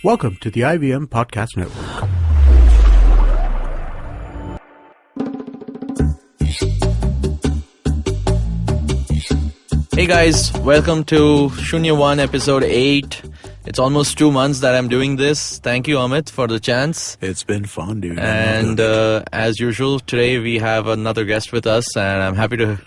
Welcome to the IVM Podcast Network. Hey guys, welcome to Shunya One episode 8. It's almost 2 months that I'm doing this. Thank you, Amit, for the chance. It's been fun, dude. And as usual, today we have another guest with us, and I'm happy to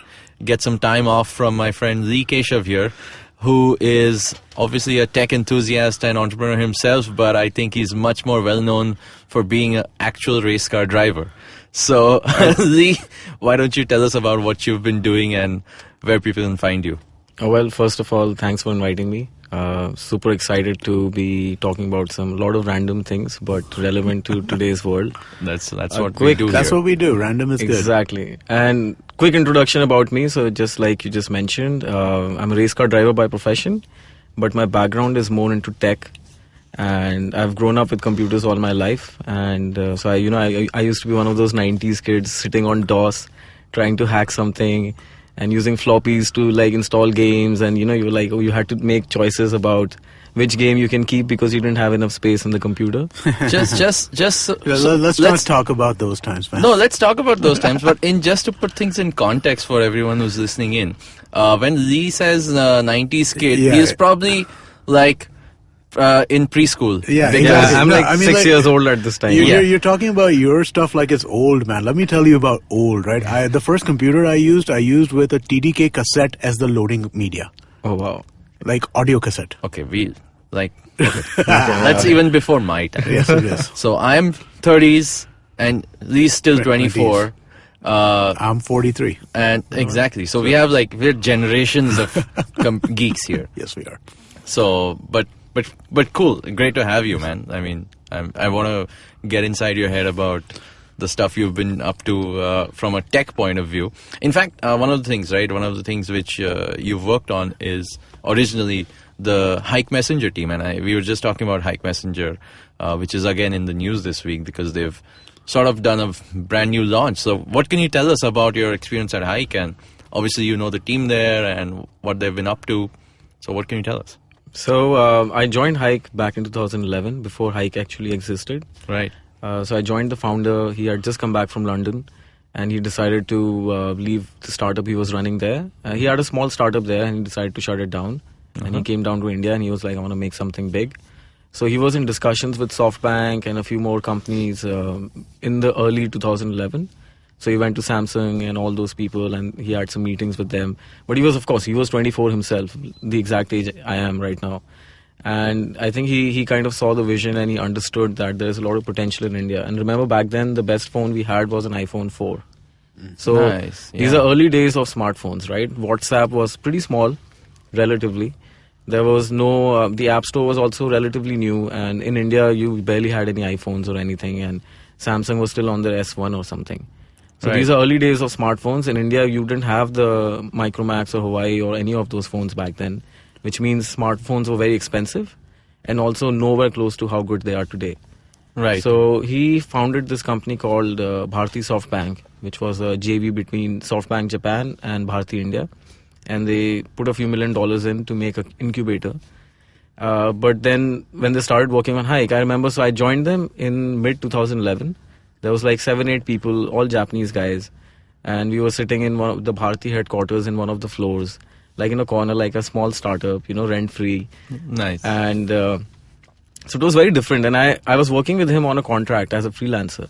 get some time off from my friend Lee Keshav here, who is obviously a tech enthusiast and entrepreneur himself, but I think he's much more well known for being an actual race car driver. So, Lee, why don't you tell us about what you've been doing and where people can find you? Well, first of all, thanks for inviting me. Super excited to be talking about a lot of random things, but relevant to today's world. That's what we do. That's here. what we do. Random is good. Exactly. And quick introduction about me. So just like you just mentioned, I'm a race car driver by profession, but my background is more into tech. And I've grown up with computers all my life. And so I used to be one of those 90s kids sitting on DOS, trying to hack something and using floppies to like install games. And you were like, you had to make choices about which game you can keep because you didn't have enough space in the computer. Let's not talk about those times, man. No, let's talk about those times. But just to put things in context for everyone who's listening in, when Lee says 90s kid, he is probably like in preschool. Yeah, Exactly. I'm like 6 years old at this time. You're talking about your stuff like it's old, man. Let me tell you about old, right? The first computer I used with a TDK cassette as the loading media. Oh, wow. Like audio cassette. Okay, that's even before my time. Yes, it is. So I'm 30s and Lee's still 24. I'm 43. And exactly. So we're generations of geeks here. Yes, we are. So, but cool. Great to have you, man. I mean, I want to get inside your head about the stuff you've been up to from a tech point of view. In fact, one of the things which you've worked on is originally the Hike Messenger team. And we were just talking about Hike Messenger, which is again in the news this week because they've sort of done a brand new launch. So what can you tell us about your experience at Hike? And obviously you know the team there and what they've been up to. So what can you tell us? So I joined Hike back in 2011 before Hike actually existed. Right. So I joined the founder. He had just come back from London and he decided to leave the startup he was running there. He had a small startup there and he decided to shut it down. And he came down to India and he was like, I want to make something big. So he was in discussions with SoftBank and a few more companies in the early 2011. So he went to Samsung and all those people and he had some meetings with them. But he was 24 himself, the exact age I am right now. And I think he kind of saw the vision and he understood that there's a lot of potential in India. And remember back then, the best phone we had was an iPhone 4. So nice. These are early days of smartphones, right? WhatsApp was pretty small, relatively. There was no, the App Store was also relatively new. And in India, you barely had any iPhones or anything. And Samsung was still on their S1 or something. So these are early days of smartphones. In India, you didn't have the Micromax or Huawei or any of those phones back then, which means smartphones were very expensive and also nowhere close to how good they are today. Right. So he founded this company called Bharti SoftBank, which was a JV between SoftBank Japan and Bharti India. And they put a few $1 million in to make an incubator. But then when they started working on Hike, I remember, so I joined them in mid-2011. There was like 7-8 people, all Japanese guys. And we were sitting in one of the Bharti headquarters in one of the floors, like in a corner, like a small startup, rent-free. Nice. And so it was very different. And I was working with him on a contract as a freelancer.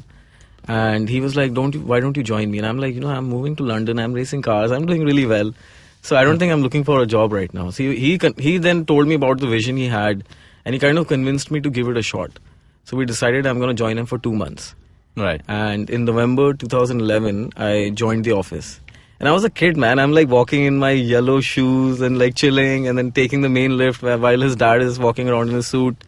And he was like, why don't you join me? And I'm like, I'm moving to London. I'm racing cars. I'm doing really well. So I don't think I'm looking for a job right now. So he then told me about the vision he had. And he kind of convinced me to give it a shot. So we decided I'm going to join him for 2 months. Right. And in November 2011, I joined the office. And I was a kid, man. I'm like walking in my yellow shoes and like chilling and then taking the main lift while his dad is walking around in a suit.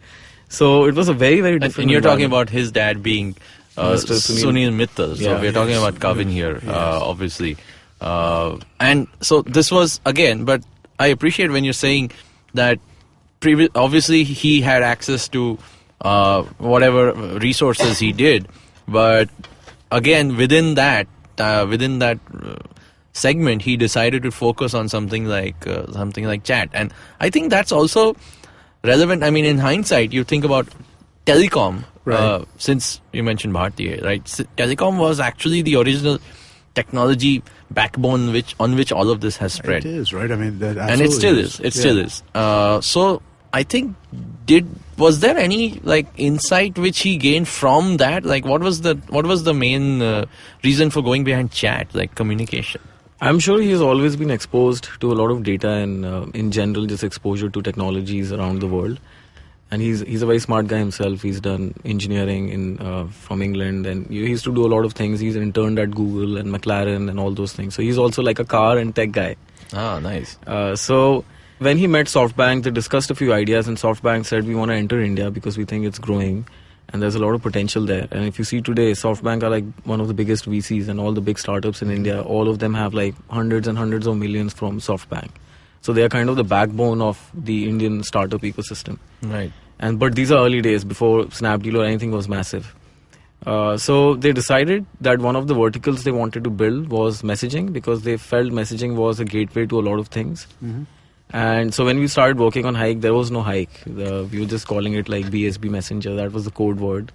So it was a very, very different And you're talking about his dad being Mr. Sunil Mittal. So we're talking about Kavin here, obviously. And so this was, again, but I appreciate when you're saying that obviously he had access to whatever resources he did. But again, within that segment, he decided to focus on something like chat, and I think that's also relevant. I mean, in hindsight, you think about telecom, Right. since you mentioned Bharti, right? Telecom was actually the original technology backbone on which all of this has spread. It is, right? I mean, that And it still is. It still is. So I think, was there any like insight which he gained from that? Like, what was the main reason for going behind chat, like communication? I'm sure he's always been exposed to a lot of data and in general just exposure to technologies around the world. And he's a very smart guy himself. He's done engineering from England, and he used to do a lot of things. He's interned at Google and McLaren and all those things. So he's also like a car and tech guy. Ah, nice. So when he met SoftBank, they discussed a few ideas, and SoftBank said, we want to enter India because we think it's growing and there's a lot of potential there. And if you see today, SoftBank are like one of the biggest VCs, and all the big startups in India, all of them have like hundreds and hundreds of millions from SoftBank. So they are kind of the backbone of the Indian startup ecosystem. Right. But these are early days before Snapdeal or anything was massive. So they decided that one of the verticals they wanted to build was messaging, because they felt messaging was a gateway to a lot of things. Mm-hmm. And so when we started working on Hike, there was no Hike. We were just calling it like BSB Messenger. That was the code word.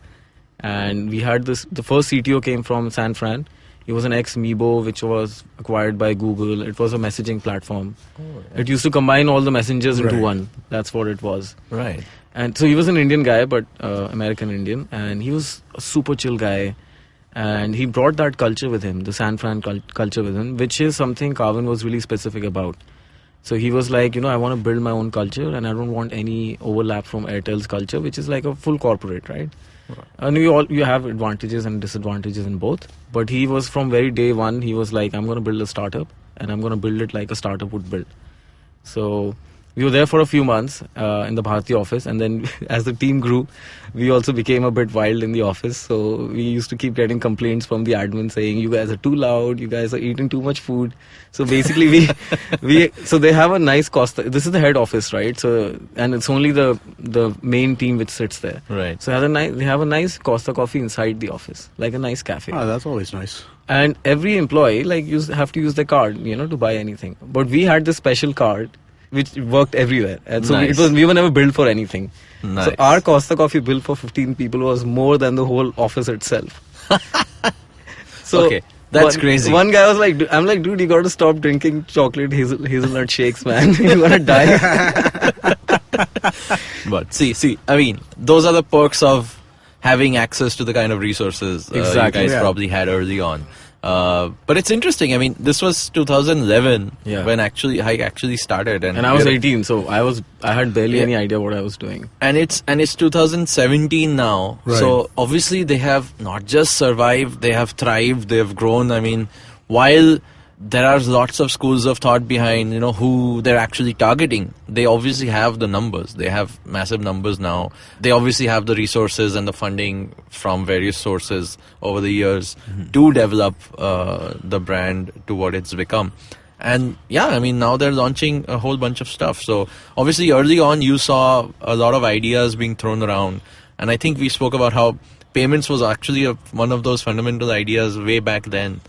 And we had the first CTO came from San Fran. He was an ex-Meebo, which was acquired by Google. It was a messaging platform. It used to combine all the messengers into Right. one. That's what it was. Right. And so he was an Indian guy, but American Indian. And he was a super chill guy. And he brought that culture with him, the San Fran culture with him, which is something Karvin was really specific about. So he was like, I want to build my own culture, and I don't want any overlap from Airtel's culture, which is like a full corporate, right? And you have advantages and disadvantages in both. But he was from very day one, he was like, I'm going to build a startup, and I'm going to build it like a startup would build. So we were there for a few months in the Bharti office, and then as the team grew, we also became a bit wild in the office. So we used to keep getting complaints from the admin saying, you guys are too loud, you guys are eating too much food. So basically so they have a nice Costa. This is the head office, right? So, and it's only the main team which sits there. Right. So they have a nice Costa coffee inside the office, like a nice cafe. Oh, that's always nice. And every employee have to use their card, to buy anything. But we had this special card which worked everywhere. And so Nice. we were never billed for anything. Nice. So our Costa Coffee bill for 15 people was more than the whole office itself. So Okay, that's crazy. One guy was like, I'm like, dude, you got to stop drinking chocolate hazelnut shakes, man. You're going to die. But see, I mean, those are the perks of having access to the kind of resources you Exactly. guys Yeah. probably had early on. But it's interesting. I mean, this was 2011 Yeah. when Hike actually started, And I was we're- 18, so I had barely Yeah. any idea what I was doing. and it's 2017 now. Right. So obviously they have not just survived, they have thrived, they have grown. I mean, while there are lots of schools of thought behind who they're actually targeting, they obviously have the numbers. They have massive numbers now. They obviously have the resources and the funding from various sources over the years to develop the brand to what it's become. And yeah, I mean, now they're launching a whole bunch of stuff. So obviously early on you saw a lot of ideas being thrown around, and I think we spoke about how payments was actually one of those fundamental ideas way back then.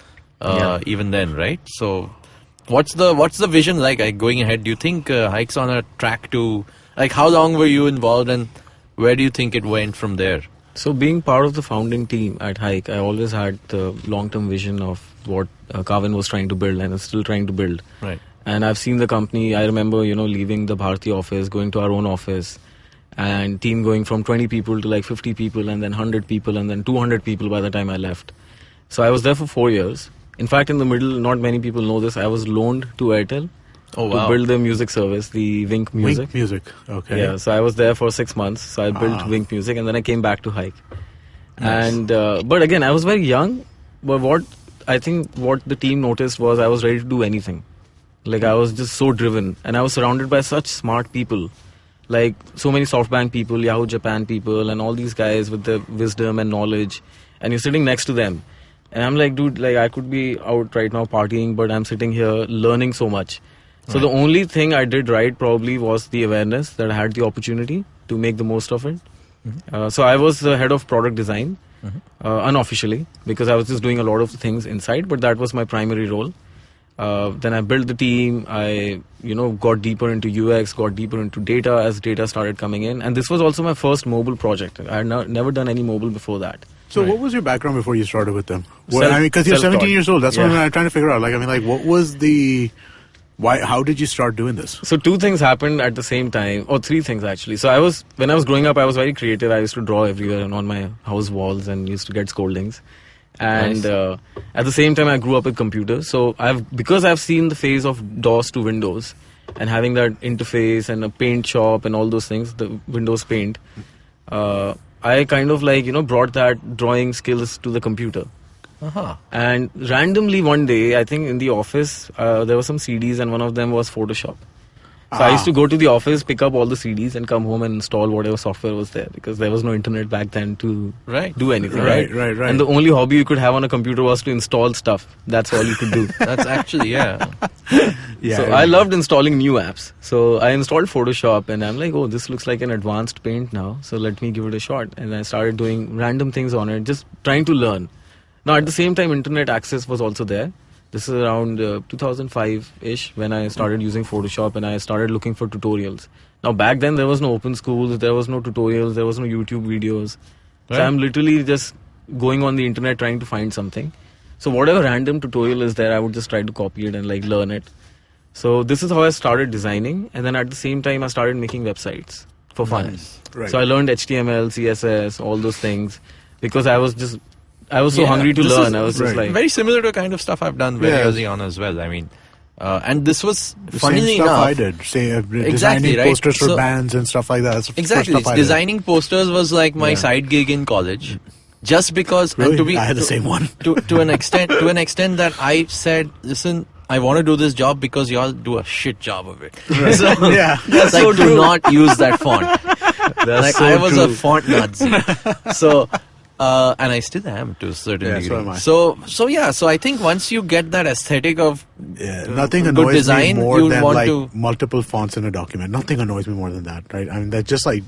Even then, right? So what's the vision like going ahead? Do you think Hike's on a track to, like, how long were you involved, and where do you think it went from there? So being part of the founding team at Hike, I always had the long-term vision of what Karvin was trying to build and is still trying to build. Right. And I've seen the company. I remember, leaving the Bharti office, going to our own office, and team going from 20 people to like 50 people, and then 100 people, and then 200 people by the time I left. So I was there for 4 years. In fact, in the middle, not many people know this, I was loaned to Airtel Oh, wow. to build the music service, the Wink Music. Wink music. Okay. Yeah, so I was there for 6 months. So I built Wink Music, and then I came back to Hike. Nice. And but again, I was very young. But what the team noticed was I was ready to do anything. Like, I was just so driven, and I was surrounded by such smart people, like so many SoftBank people, Yahoo Japan people, and all these guys with the wisdom and knowledge. And you're sitting next to them. And I'm like, dude, like, I could be out right now partying, but I'm sitting here learning so much. So the only thing I did right probably was the awareness that I had the opportunity to make the most of it. So I was the head of product design, unofficially, because I was just doing a lot of things inside, but that was my primary role. Then I built the team. I, got deeper into UX, got deeper into data as data started coming in. And this was also my first mobile project. I had never done any mobile before that. So what was your background before you started with them? Self- Because you're 17 self-taught. years old. That's Yeah. what I'm trying to figure out. What was how did you start doing this? So 2 things happened at the same time, or 3 things actually. So when I was growing up, I was very creative. I used to draw everywhere and on my house walls and used to get scoldings. And Nice. at the same time, I grew up with computers. So because I've seen the phase of DOS to Windows and having that interface and a paint shop and all those things, the Windows Paint, I kind of brought that drawing skills to the computer. Uh-huh. And randomly one day, I think in the office, there were some CDs and one of them was Photoshop. So I used to go to the office, pick up all the CDs and come home and install whatever software was there because there was no internet back then to Right. do anything. Right. And the only hobby you could have on a computer was to install stuff. That's all you could do. That's actually, yeah. Yeah. So I loved installing new apps. So I installed Photoshop and I'm like, oh, this looks like an advanced paint now. So let me give it a shot. And I started doing random things on it, just trying to learn. Now at the same time, internet access was also there. This is around 2005-ish when I started using Photoshop and I started looking for tutorials. Now back then there was no open schools, there was no tutorials, there was no YouTube videos. So Right. I'm literally just going on the internet trying to find something. So whatever random tutorial is there, I would just try to copy it and learn it. So this is how I started designing, and then at the same time I started making websites for fun. Nice. Right. So I learned HTML, CSS, all those things because I was so Yeah, hungry to this learn. is I was just right. like, Very similar to the kind of stuff I've done very Yeah. early on as well. I mean, and this was, The funnily same stuff enough, I did. Say Exactly, designing right? posters for So- bands and stuff like that. That's the first exactly, stuff I did. designing posters was like my Yeah. side gig in college. Just because, Really? and to be, I had the same one. to an extent that I said, listen, I want to do this job because y'all do a shit job of it. So, Yeah. that's like, do not use that font. that's Like so I was a true. font Nazi. So, and I still am to a certain Yeah, so degree. am I. So I think once you get that aesthetic of Yeah, nothing good annoys design, me more you'll than want to- multiple fonts in a document. Nothing annoys me more than that, right? I mean, that's just like,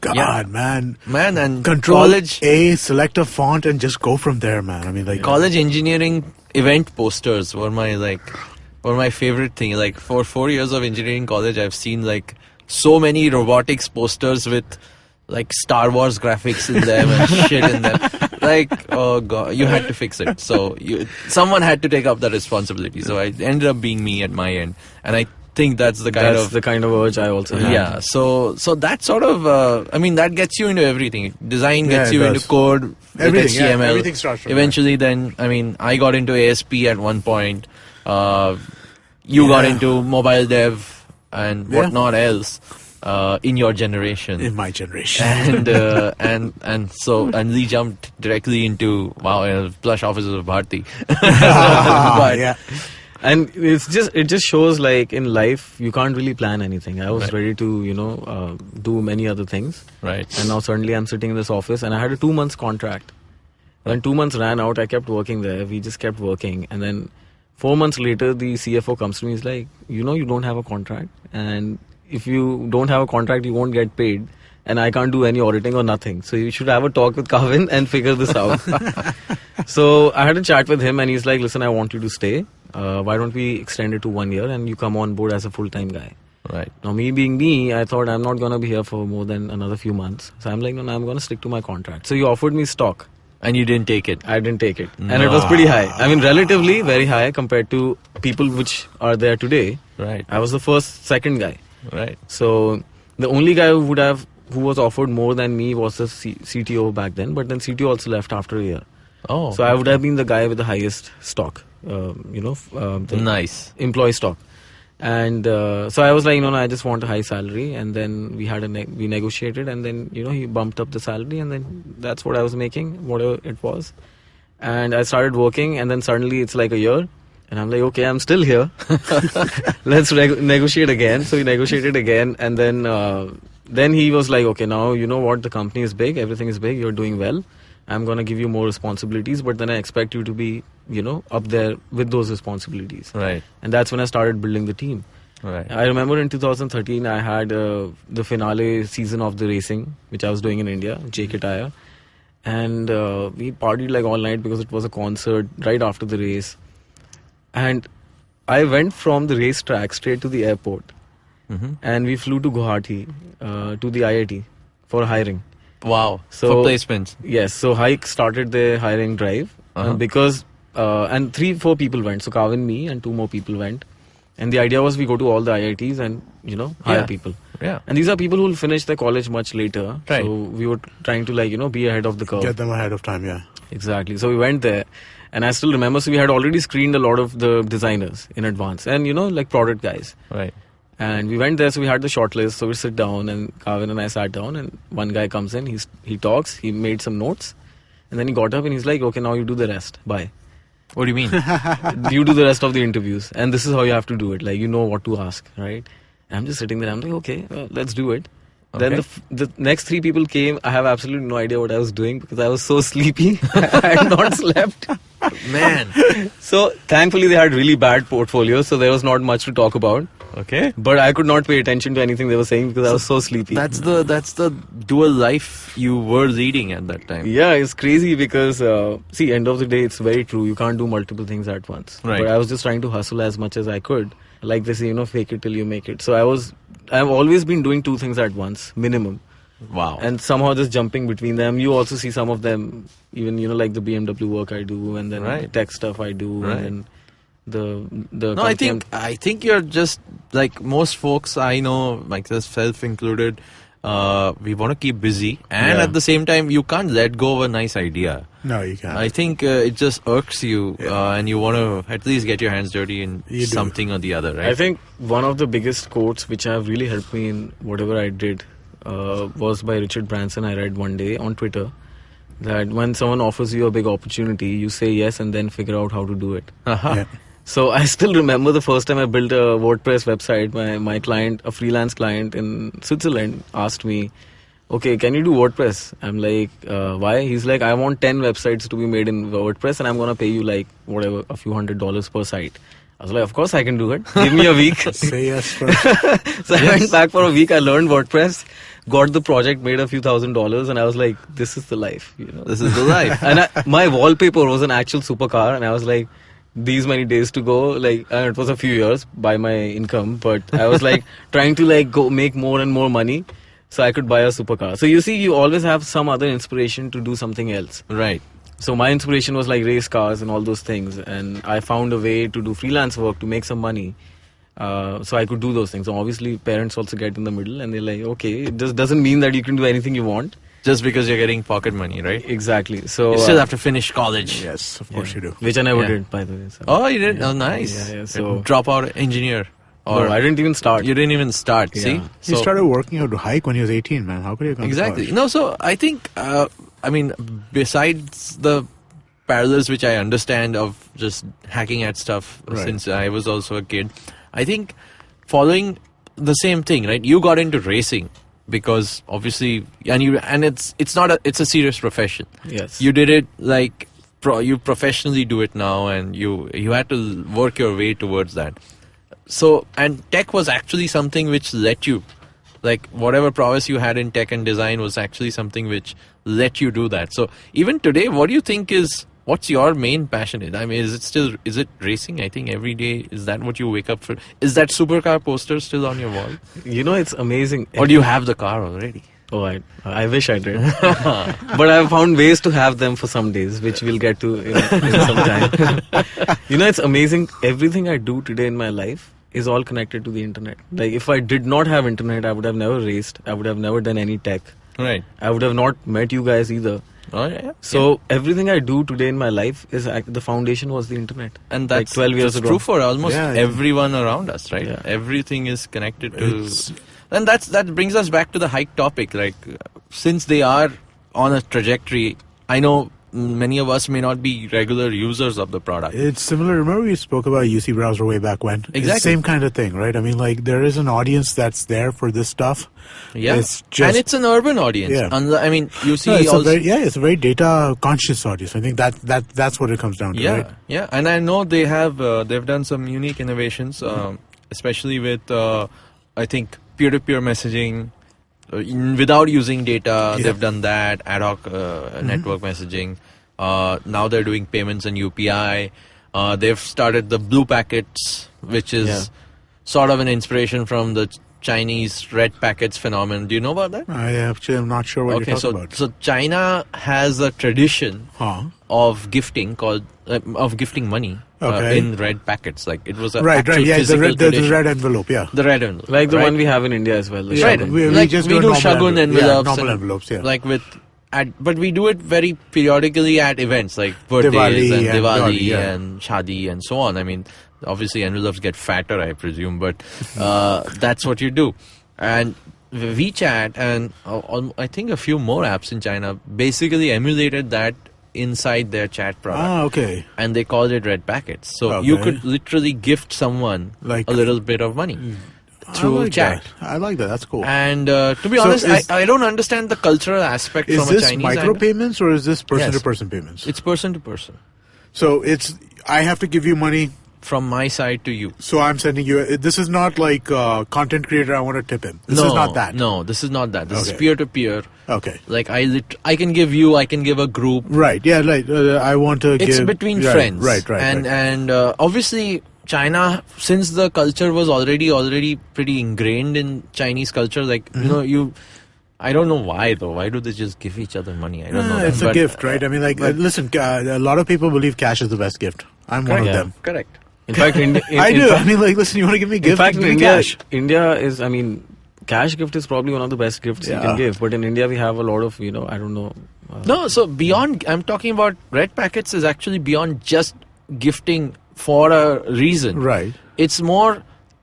God, Yeah. man. man and Control college select a font and just go from there, man. I mean, like college engineering event posters were my favorite thing. Like for 4 years of engineering college, I've seen like so many robotics posters with like Star Wars graphics in them and shit in them. Like, oh god, you had to fix it. So someone had to take up that responsibility. So it ended up being me at my end, and I think that's the kind of urge I also had. yeah. So that sort of I mean that gets you into everything. Design Yeah, gets it you does. into code, with Everything, yeah, HTML. everything starts from Eventually, then I mean I got into ASP at one point. You got Yeah. into mobile dev and Yeah. whatnot else in your generation. in my generation. And Lee jumped directly into plush offices of Bharti. Ah, yeah. And it just shows like in life you can't really plan anything. I was Right. ready to do many other things, Right. and now suddenly I'm sitting in this office and I had a 2 months contract. When 2 months ran out, I kept working there. We just kept working, and then 4 months later, the CFO comes to me. He's like, you don't have a contract, and if you don't have a contract, you won't get paid, and I can't do any auditing or nothing. So you should have a talk with Kavin and figure this out. So I had a chat with him, and he's like, listen, I want you to stay. Why don't we extend it to 1 year and you come on board as a full-time guy? Right. Now, me being me, I thought I'm not going to be here for more than another few months. So I'm like, no, I'm going to stick to my contract. So he offered me stock. And you didn't take it. I didn't take it. And it was pretty high. I mean, relatively very high compared to people which are there today. Right. I was the second guy. Right. So the only guy who was offered more than me was the CTO back then. But then CTO also left after a year. Oh. So I would have been the guy with the highest stock, the Nice. employee stock. And so I was like, no, I just want a high salary. And then we had we negotiated, and then he bumped up the salary, and then that's what I was making, whatever it was. And I started working, and then suddenly it's like a year, and I'm like, okay, I'm still here. Let's negotiate again. So we negotiated again, and then he was like, okay, now you know what, the company is big, everything is big, you're doing well. I'm going to give you more responsibilities, but then I expect you to be, up there with those responsibilities. Right. And that's when I started building the team. Right. I remember in 2013, I had the finale season of the racing, which I was doing in India, JK Tire. And we partied like all night because it was a concert right after the race. And I went from the racetrack straight to the airport, Mm-hmm. and we flew to Guwahati to the IIT for hiring. Wow. So- For placements. Yes, so Hike started the hiring drive Uh-huh. because and 3-4 people went. So Kavin, me, and 2 more people went. And the idea was we go to all the IITs and hire Yeah. people. Yeah. And these are people who will finish their college much later. Right. So we were trying to be ahead of the curve. Get them ahead of time, yeah. Exactly. So we went there, and I still remember. So we had already screened a lot of the designers in advance, and like product guys. Right. And we went there, so we had the short list. So we sit down, and Kavin and I sat down, and one guy comes in. He talks. He made some notes, and then he got up and he's like, "Okay, now you do the rest. Bye. What do you mean? You do the rest of the interviews, and this is how you have to do it. Like you know what to ask, right?" And I'm just sitting there. I'm like, "Okay, let's do it." Then Okay. the next 3 people came. I have absolutely no idea what I was doing because I was so sleepy. I had not slept. Man. So thankfully they had really bad portfolios, so there was not much to talk about. Okay. But I could not pay attention to anything they were saying because I was so sleepy. That's the dual life you were leading at that time. Yeah, it's crazy because end of the day, it's very true. You can't do multiple things at once. Right. But I was just trying to hustle as much as I could. Like they say, fake it till you make it. So I've always been doing 2 things at once, minimum. Wow. And somehow just jumping between them. You also see some of them, even like the BMW work I do, and then Right. the tech stuff I do, Right. and then the No, I company think you're just like most folks I know, myself included. We want to keep busy, and Yeah. at the same time, you can't let go of a nice idea. No, you can't. I think it just irks you, Yeah. and you want to at least get your hands dirty in You do. something or the other, right? I think one of the biggest quotes which have really helped me in whatever I did was by Richard Branson. I read one day on Twitter that when someone offers you a big opportunity, you say yes and then figure out how to do it. Uh-huh. Yeah. So I still remember the first time I built a WordPress website. My client, a freelance client in Switzerland, asked me, "Okay, can you do WordPress?" I'm like, "Why?" He's like, "I want 10 websites to be made in WordPress, and I'm gonna pay you like whatever, a few $100s per site." I was like, "Of course I can do it. Give me a week." Say yes first. So I went back for a week. I learned WordPress, got the project, made a few $1,000s, and I was like, "This is the life." This is the life. And my wallpaper was an actual supercar, and I was like, these many days to go, it was a few years by my income, but I was like trying to go make more and more money so I could buy a supercar. So you see, you always have some other inspiration to do something else. Right. So my inspiration was like race cars and all those things, and I found a way to do freelance work to make some money. So I could do those things. So obviously parents also get in the middle, and they're like, okay, it just doesn't mean that you can do anything you want. Just because you're getting pocket money, right? Exactly. So You still have to finish college. Yes, of course you do. which I never Yeah. did, by the way. So. Oh, you did? Oh, nice. Yeah, so Drop out engineer. Or no, I didn't even start. You didn't even start, Yeah. see? He started working out to hike when he was 18, man. How could he have gone to Exactly. college? No, so I think, besides the parallels which I understand of just hacking at stuff Right. since I was also a kid, I think following the same thing, right? You got into racing because obviously, it's a serious profession. Yes. You did it you professionally do it now, and you had to work your way towards that. So, and tech was actually something which let you, whatever prowess you had in tech and design was actually something which let you do that. So, even today, what do you think what's your main passion in? I mean, is it racing? I think every day, is that what you wake up for? Is that supercar poster still on your wall? It's amazing. Or do you have the car already? Oh, I wish I did. But I've found ways to have them for some days, which we'll get to in some time. It's amazing. Everything I do today in my life is all connected to the internet. Like, if I did not have internet, I would have never raced. I would have never done any tech. Right. I would have not met you guys either. Oh, yeah. So everything I do today in my life is the foundation was the internet. And that's 12 years that's ago. true for almost Yeah, everyone around us, right? Yeah. Everything is connected to... It's- And that brings us back to the hike topic. Since they are on a trajectory, I know many of us may not be regular users of the product. It's similar. Remember we spoke about UC Browser way back when? It's the Exactly. same kind of thing, right? I mean, there is an audience that's there for this stuff. Yeah. It's just, and it's an urban audience. Yeah. I mean, you see No, it's also... it's a very data conscious audience. I think that's what it comes down to, Yeah, right? yeah, and I know they've done some unique innovations, especially with I think peer-to-peer messaging without using data. Yeah. They've done that ad hoc network messaging. Now they're doing payments and UPI. They've started the Blue Packets, which is sort of an inspiration from the Chinese red packets phenomenon. Do you know about that? I actually am not sure what you're talking about. So China has a tradition Huh. of gifting money in red packets. Like it was a Right, actual yeah, the physical tradition. red envelope, yeah. The red envelope, Like the right? one we have in India as well. the Right. Shagun. We Like just we do do normal shagun envelopes. envelopes, normal and envelopes, yeah. Like but we do it very periodically at events like birthdays Diwali and and Diwali Diwali, yeah. and Shadi and so on. I mean, obviously envelopes get fatter, I presume, but that's what you do. And WeChat and I think a few more apps in China basically emulated that inside their chat product. Ah, okay. And they called it red packets. So you Okay. could literally gift someone Like- a little bit of money through I like chat. that. I like that. That's cool. And to be So honest, is- I don't understand the cultural aspect Is from a this Chinese micro angle. payments or is this person Yes. to person payments? It's person to person. So it's I have to give you money, From my side to you. so I'm sending you. This is not like content creator. I want to tip him. This is not that. No, this is not that. This is Okay. peer to peer. Okay. Like I can give you, I can give a group. Right. Yeah. Right. I want to. It's give, between right, friends. Right. And obviously China, since the culture was already pretty ingrained in Chinese culture, like I don't know why though. Why do they just give each other money? I don't know. It's a gift, right? I mean, like, listen. A lot of people believe cash is the best gift. I'm one of Yeah. them. Correct. In fact, I do. I mean, like, listen. You want to give me a In gift? fact, give me India, cash. India is, I mean, cash gift is probably one of the best gifts you Yeah. can give. But in India, we have a lot of, I don't know. No, so beyond, I'm talking about red packets is actually beyond just gifting for a reason. Right. It's more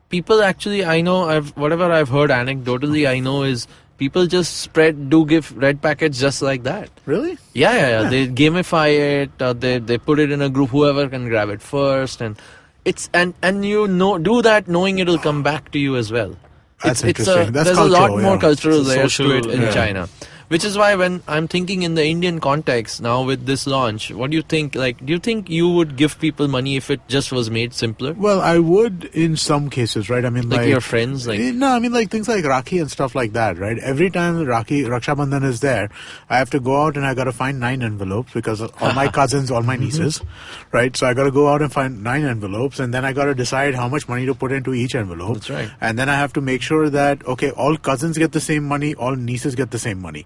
people actually, I know, whatever I've heard anecdotally, I know is people just give red packets just like that. Really? Yeah. They gamify it, they put it in a group, whoever can grab it first, and it's and do that knowing it'll come back to you as well. That's interesting. That's there's a lot cultural, more yeah. cultural It's a layers to it social- in yeah. China. Which is why when I'm thinking in the Indian context now with this launch, what do you think? Like, do you think you would give people money if it just was made simpler? Well, I would in some cases, right? I mean, Like your friends, like no, I mean like things like Rakhi and stuff like that, right? Every time Raksha Bandhan is there, I have to go out and I got to find 9 envelopes because all my cousins, all my nieces, right? So I got to go out and find 9 envelopes, and then I got to decide how much money to put into each envelope. That's right. And then I have to make sure that all cousins get the same money, all nieces get the same money.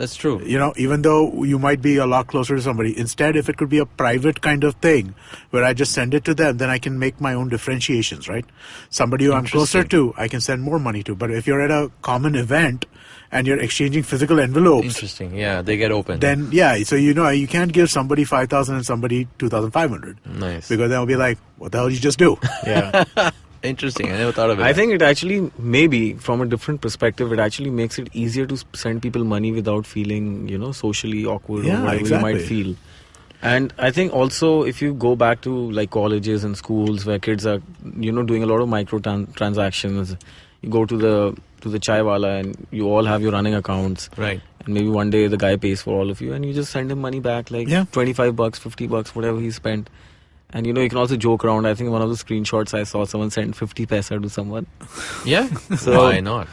that's true. Even though you might be a lot closer to somebody, instead, if it could be a private kind of thing where I just send it to them, then I can make my own differentiations, right? Somebody who I'm closer to, I can send more money to. But if you're at a common event and you're exchanging physical envelopes, Interesting. Yeah, they get open. then so you can't give somebody 5,000 and somebody 2,500 Nice. because they'll be like, what the hell did you just do? Yeah. Interesting. I never thought of it. I think it actually, maybe from a different perspective, it actually makes it easier to send people money without feeling, socially awkward Yeah, or whatever exactly. you might feel. And I think also if you go back to like colleges and schools where kids are, doing a lot of micro transactions, you go to the chai wala and you all have your running accounts. Right. And maybe one day the guy pays for all of you and you just send him money back, like Yeah. $25, $50, whatever he spent. And you can also joke around. I think one of the screenshots I saw, someone sent 50 paisa to someone. Yeah. So- Why not?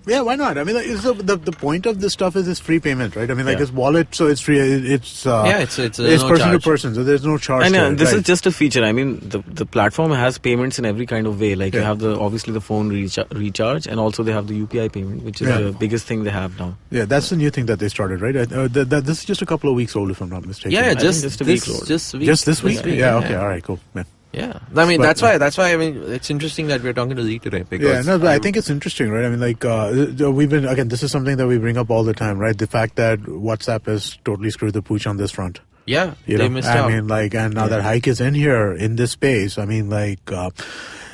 Yeah, why not? I mean, the point of this stuff is it's free payment, right? I mean, like Yeah. it's wallet, so it's free. It's it's no person to charge. person, so there's no charge. And to yeah, it, this right? is just a feature. I mean, the platform has payments in every kind of way. Like you Yeah. have obviously the phone recharge, and also they have the UPI payment, which is Yeah. the biggest thing they have now. Yeah, that's the new thing that they started, right? This is just a couple of weeks old, if I'm not mistaken. Yeah, think just just a week old. Just Just this week. Yeah. Okay. All right. Cool. Man. Yeah. I mean, But- that's why. I mean, it's interesting that we're talking to Lee today because Yeah, no, but I think it's interesting, right? I mean, like we've been again. This is something that we bring up all the time, right? The fact that WhatsApp has totally screwed the pooch on this front. yeah, You they know, missed I out. mean, like, and now that Hike is in here in this space, I mean, like,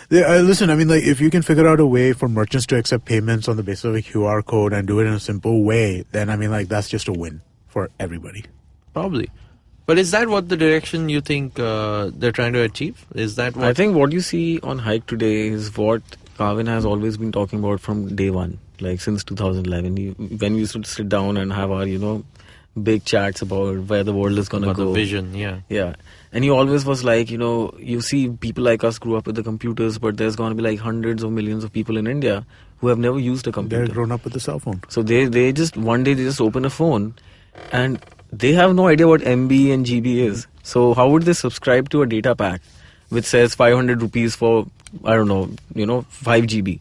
listen, I mean, like, if you can figure out a way for merchants to accept payments on the basis of a QR code and do it in a simple way, then I mean, like, that's just a win for everybody. Probably. But is that what the direction you think they're trying to achieve? Is that what? I think what you see on Hike today is what Kavin has always been talking about from day one, like since 2011. When we used to sit down and have our, big chats about where the world is going to about go. the vision, yeah. Yeah. And he always was like, you see people like us grew up with the computers, but there's going to be like hundreds of millions of people in India who have never used a They're computer. grown up with the cell phone. So they just, one day they just open a phone and they have no idea what MB and GB is. So how would they subscribe to a data pack which says 500 rupees for, I don't know, 5 GB?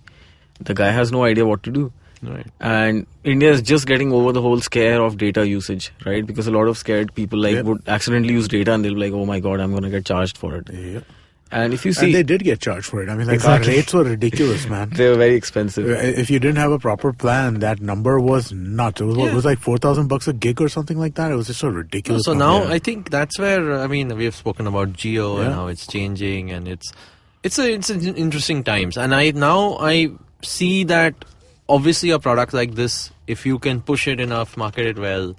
The guy has no idea what to do. Right. And India is just getting over the whole scare of data usage, right? Because a lot of scared people would accidentally use data and they'll be like, oh my God, I'm going to get charged for it. Yep. And if you see... And they did get charged for it. I mean, like, Exactly. our rates were ridiculous, man. They were very expensive. If you didn't have a proper plan, that number was nuts. It was like $4,000 a gig or something like that. It was just so ridiculous. So now I think that's where, we have spoken about Geo and Yeah. how it's changing, and it's an interesting times. And I see that obviously a product like this, if you can push it enough, market it well,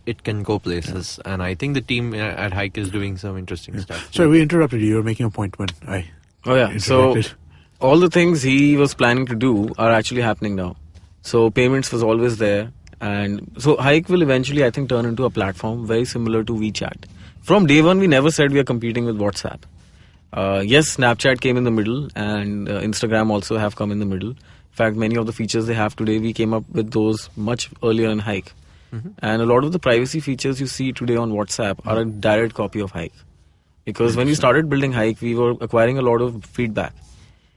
it can go places. And I think the team at Hike is doing some interesting stuff. Sorry, we interrupted you. You were making a point when I So interrupted. all the things he was planning to do are actually happening now. So payments was always there. And so Hike will eventually, I think, turn into a platform very similar to WeChat. From day one, we never said we are competing with WhatsApp. Yes, Snapchat came in the middle, and Instagram also have come in the middle. In fact, many of the features they have today, we came up with those much earlier in Hike. And a lot of the privacy features you see today on WhatsApp are a direct copy of Hike. Because when we started building Hike, we were acquiring a lot of feedback.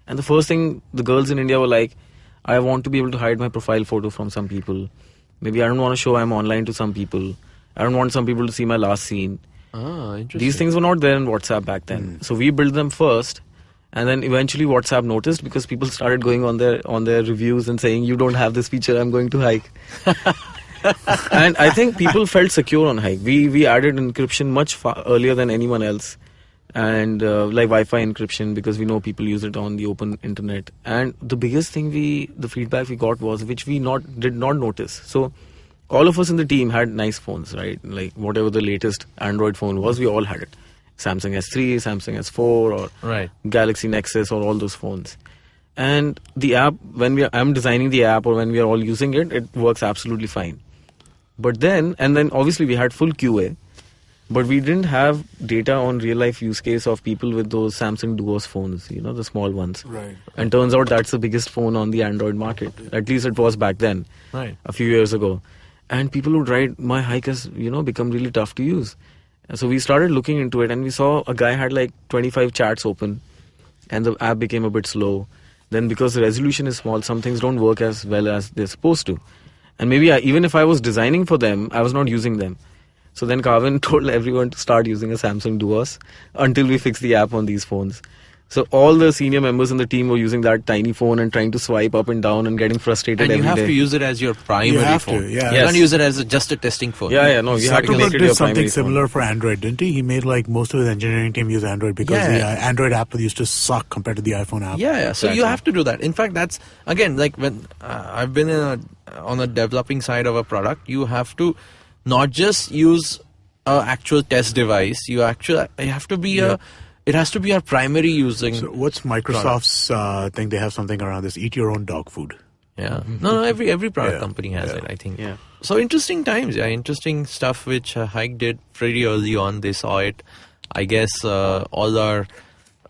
And the first thing, the girls in India were like, I want to be able to hide my profile photo from some people. Maybe I don't want to show I'm online to some people. I don't want some people to see my last scene. Interesting. These things were not there in WhatsApp back then. So we built them first. And then eventually WhatsApp noticed because people started going on their reviews and saying, you don't have this feature, I'm going to Hike. And I think people felt secure on Hike. We added encryption much earlier than anyone else. And like Wi-Fi encryption, because we know people use it on the open internet. And the biggest thing the feedback we got was, which we did not notice. So all of us in the team had nice phones, right? Like whatever the latest Android phone was, we all had it. Samsung S3, Samsung S4, or Galaxy Nexus, or all those phones. And the app, when I'm designing the app, or when we are all using it, it works absolutely fine. But then obviously we had full QA, but we didn't have data on real life use case of people with those Samsung Duos phones, the small ones. Right. And turns out that's the biggest phone on the Android market. At least it was back then, a few years ago. And people would write, my Hike has, become really tough to use. So we started looking into it, and we saw a guy had like 25 chats open, and the app became a bit slow. Then because the resolution is small, some things don't work as well as they're supposed to. And maybe even if I was designing for them, I was not using them. So then Kavin told everyone to start using a Samsung Duos until we fix the app on these phones. So all the senior members in the team were using that tiny phone and trying to swipe up and down and getting frustrated every day. And you have to use it as your primary phone. Yeah. You can't use it as just a testing phone. No, you have to make it did your something primary similar phone. for Android, didn't he? He made like most of his engineering team use Android because the Android app used to suck compared to the iPhone app. Yeah. So you have to do that. In fact, that's again like when I've been on the developing side of a product, you have to not just use an actual test device. You have to be it has to be our primary using. So what's Microsoft's thing? They have something around this: eat your own dog food. Yeah. No. Every product company has it, I think. Yeah. So interesting times. Yeah. Interesting stuff which Hike did pretty early on. They saw it. I guess all our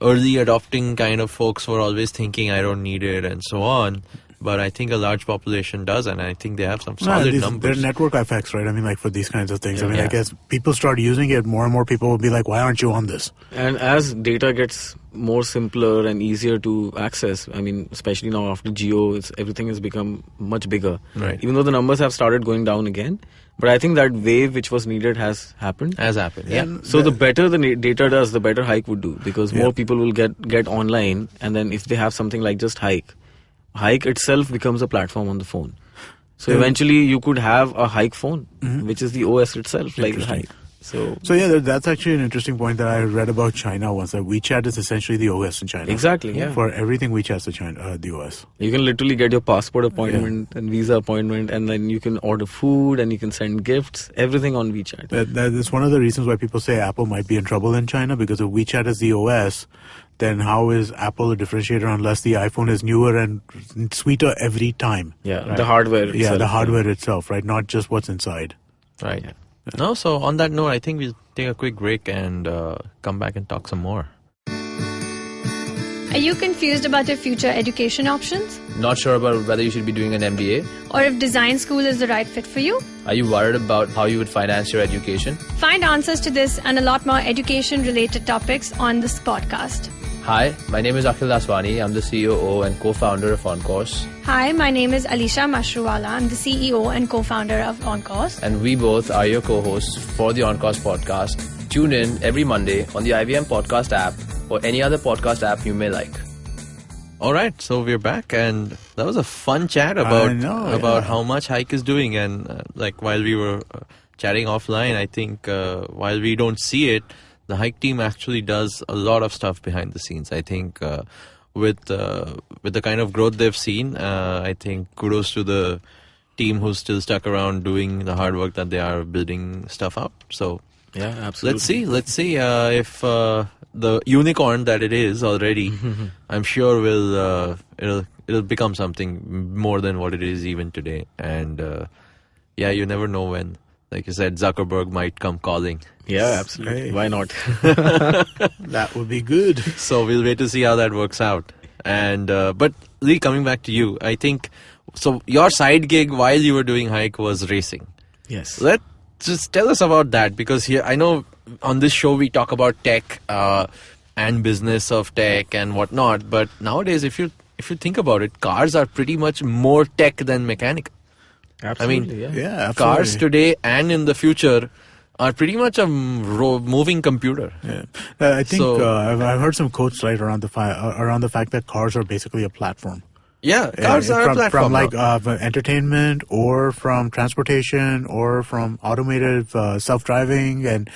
early adopting kind of folks were always thinking, I don't need it, and so on. But I think a large population does, and I think they have some solid numbers. They're network effects, right? I mean, like for these kinds of things. I mean, I guess people start using it, more and more people will be like, why aren't you on this? And as data gets more simpler and easier to access, I mean, especially now after Geo, everything has become much bigger. Right. Even though the numbers have started going down again. But I think that wave which was needed has happened. Yeah. So the better the data does, the better Hike would do. Because more people will get online. And then if they have something like just Hike itself becomes a platform on the phone. So eventually you could have a Hike phone, which is the OS itself, like the Hike. So yeah, that's actually an interesting point that I read about China once, that WeChat is essentially the OS in China. Exactly, yeah. For everything, WeChat's the OS. You can literally get your passport appointment and visa appointment, and then you can order food and you can send gifts, everything on WeChat. That is one of the reasons why people say Apple might be in trouble in China, because if WeChat is the OS, then how is Apple a differentiator unless the iPhone is newer and sweeter every time? Yeah, right? the hardware itself. Yeah, the hardware itself, right? Not just what's inside. Right. Yeah. No, so on that note, I think we'll take a quick break and come back and talk some more. Are you confused about your future education options? Not sure about whether you should be doing an MBA? Or if design school is the right fit for you? Are you worried about how you would finance your education? Find answers to this and a lot more education-related topics on this podcast. Hi, my name is Akhil Daswani. I'm the CEO and co-founder of OnCourse. Hi, my name is Alisha Mashruwala. I'm the CEO and co-founder of OnCourse. And we both are your co-hosts for the OnCourse podcast. Tune in every Monday on the IVM podcast app or any other podcast app you may like. All right, so we're back, and that was a fun chat about how much Hike is doing. And like while we were chatting offline, I think while we don't see it, the Hike team actually does a lot of stuff behind the scenes. I think with the kind of growth they've seen, I think kudos to the team who's still stuck around doing the hard work that they are building stuff up. So yeah, absolutely. Let's see if the unicorn that it is already, I'm sure will it'll become something more than what it is even today. And yeah, you never know when. Like you said, Zuckerberg might come calling. Yeah, absolutely. Hey. Why not? That would be good. So we'll wait to see how that works out. And but Lee, coming back to you, I think so. Your side gig while you were doing Hike was racing. Yes. Let's just tell us about that, because here I know on this show we talk about tech and business of tech and whatnot. But nowadays, if you think about it, cars are pretty much more tech than mechanical. Absolutely, Yeah, absolutely. Cars today and in the future are pretty much a moving computer. Yeah. I think So- I've heard some quotes right around the fact that cars are basically a platform. Yeah, cars are a platform. From like now. entertainment, or from transportation, or from automated self-driving, and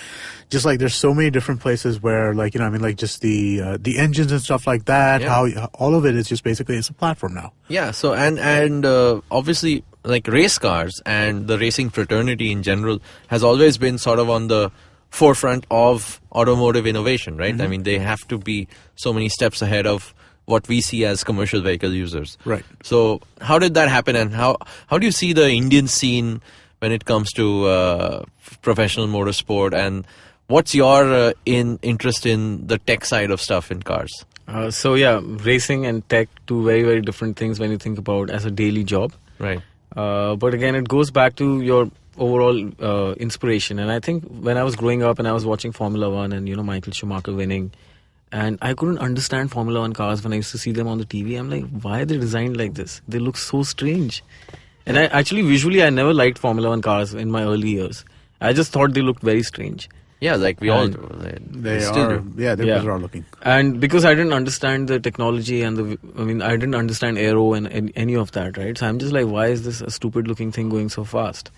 just like there's so many different places where, like, like just the engines and stuff like that. Yeah. How all of it is just basically it's a platform now. Yeah, so and obviously, like race cars and the racing fraternity in general has always been sort of on the forefront of automotive innovation, right? I mean, they have to be so many steps ahead of what we see as commercial vehicle users. Right. So how did that happen, and how do you see the Indian scene when it comes to professional motorsport, and what's your interest in the tech side of stuff in cars? So yeah, racing and tech, two very, very different things when you think about as a daily job. Right. But again, it goes back to your overall inspiration. And I think when I was growing up and I was watching Formula One and, Michael Schumacher winning, and I couldn't understand Formula One cars when I used to see them on the TV. I'm like, why are they designed like this? They look so strange. And I actually, visually, I never liked Formula One cars in my early years. I just thought they looked very strange. Yeah, like we all And do. They still are, do. yeah, they Yeah. are looking. And because I didn't understand the technology and I didn't understand aero and any of that, right? So I'm just like, why is this a stupid looking thing going so fast?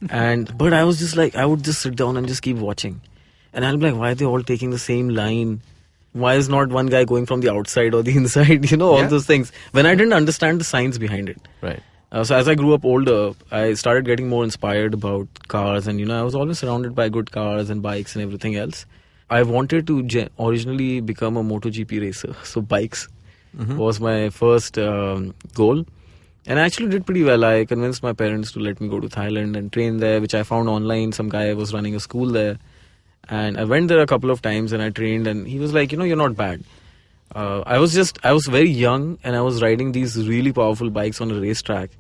But I was just like, I would just sit down and just keep watching. And I'll be like, why are they all taking the same line? Why is not one guy going from the outside or the inside? All Yeah. those things. When I didn't understand the science behind it. Right. So as I grew up older, I started getting more inspired about cars, and I was always surrounded by good cars and bikes and everything else. I wanted to originally become a MotoGP racer, so bikes was my first goal, and I actually did pretty well. I convinced my parents to let me go to Thailand and train there, which I found online. Some guy was running a school there, and I went there a couple of times and I trained, and he was like, you're not bad. I was very young and I was riding these really powerful bikes on a racetrack.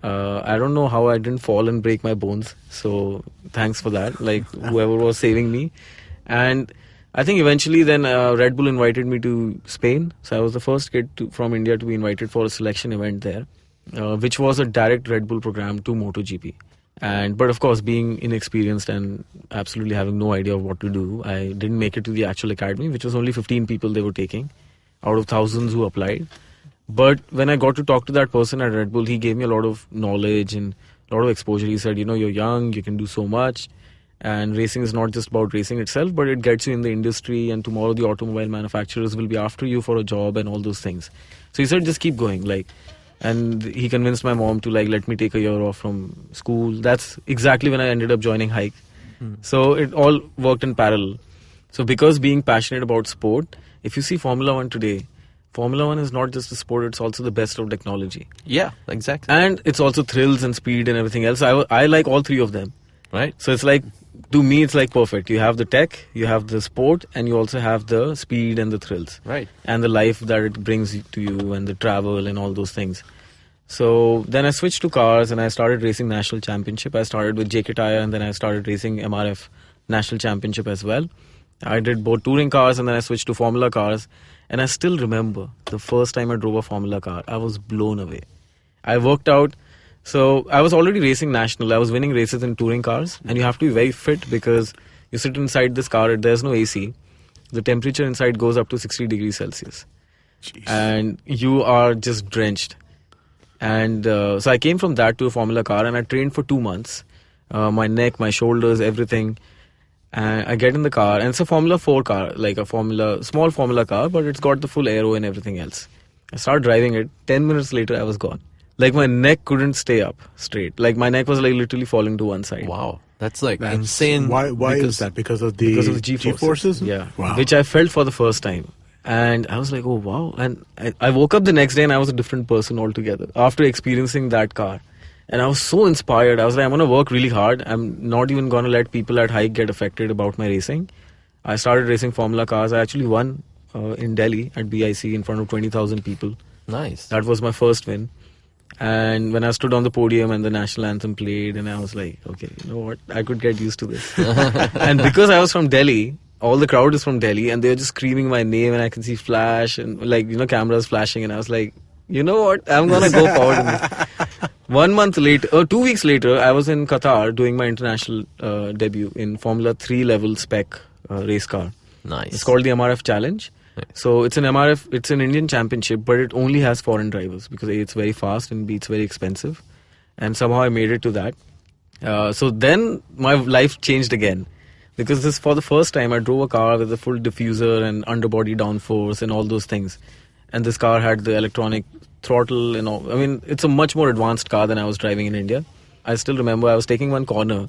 I don't know how I didn't fall and break my bones. So thanks for that, like whoever was saving me. And I think eventually then Red Bull invited me to Spain. So I was the first kid from India to be invited for a selection event there, which was a direct Red Bull program to MotoGP. But of course, being inexperienced and absolutely having no idea of what to do, I didn't make it to the actual academy, which was only 15 people they were taking out of thousands who applied. But when I got to talk to that person at Red Bull, he gave me a lot of knowledge and a lot of exposure. He said, you're young, you can do so much. And racing is not just about racing itself, but it gets you in the industry, and tomorrow the automobile manufacturers will be after you for a job and all those things. So he said, just keep going. And he convinced my mom to let me take a year off from school. That's exactly when I ended up joining Hike. So it all worked in parallel. So because being passionate about sport, if you see Formula One today, Formula One is not just a sport, it's also the best of technology. Yeah, exactly. And it's also thrills and speed and everything else. I like all three of them. Right. So it's like to me, it's like perfect. You have the tech, you have the sport, and you also have the speed and the thrills. Right. And the life that it brings to you and the travel and all those things. So then I switched to cars and I started racing national championship. I started with JK Tyre and then I started racing MRF national championship as well. I did both touring cars and then I switched to Formula cars. And I still remember the first time I drove a Formula car, I was blown away. I worked out. So I was already racing national. I was winning races in touring cars. And you have to be very fit because you sit inside this car, there's no AC. The temperature inside goes up to 60 degrees Celsius. Jeez. And you are just drenched. And so I came from that to a Formula car and I trained for 2 months. My neck, my shoulders, everything. And I get in the car and it's a Formula 4 car, like a small Formula car, but it's got the full aero and everything else. I started driving it. 10 minutes later, I was gone. Like my neck couldn't stay up straight. Like my neck was like literally falling to one side. Wow. That's like insane. Why is that? Because of the G-forces? Yeah. Wow. Which I felt for the first time. And I was like, oh, wow. And I woke up the next day and I was a different person altogether after experiencing that car. And I was so inspired. I was like, I'm going to work really hard. I'm not even going to let people at Hike get affected about my racing. I started racing Formula cars. I actually won in Delhi at BIC in front of 20,000 people. Nice. That was my first win. And when I stood on the podium and the national anthem played, and I was like, okay, you know what? I could get used to this. And because I was from Delhi, all the crowd is from Delhi and they're just screaming my name and I can see flash and like, cameras flashing. And I was like, you know what? I'm going to go forward in this. 1 month later, 2 weeks later, I was in Qatar doing my international debut in Formula 3 level spec race car. Nice. It's called the MRF Challenge. So it's an MRF, it's an Indian championship, but it only has foreign drivers because A, it's very fast and B, it's very expensive. And somehow I made it to that. So then my life changed again. Because this, for the first time, I drove a car with a full diffuser and underbody downforce and all those things. And this car had the electronic throttle and all. I mean, it's a much more advanced car than I was driving in India. I still remember I was taking one corner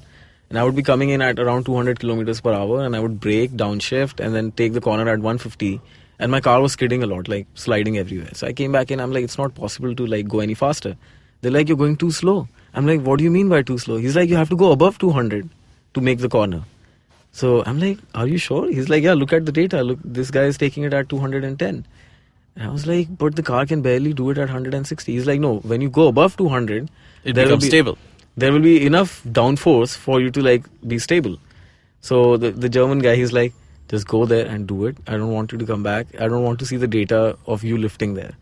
and I would be coming in at around 200 kilometers per hour and I would brake, downshift and then take the corner at 150. And my car was skidding a lot, like sliding everywhere. So I came back in, I'm like, it's not possible to like go any faster. They're like, you're going too slow. I'm like, what do you mean by too slow? He's like, you have to go above 200 to make the corner. So I'm like, are you sure? He's like, yeah, look at the data. Look, this guy is taking it at 210. And I was like, but the car can barely do it at 160. He's like, no, when you go above 200, It becomes stable. There will be enough downforce for you to like be stable. So the German guy, he's like, just go there and do it. I don't want you to come back. I don't want to see the data of you lifting there.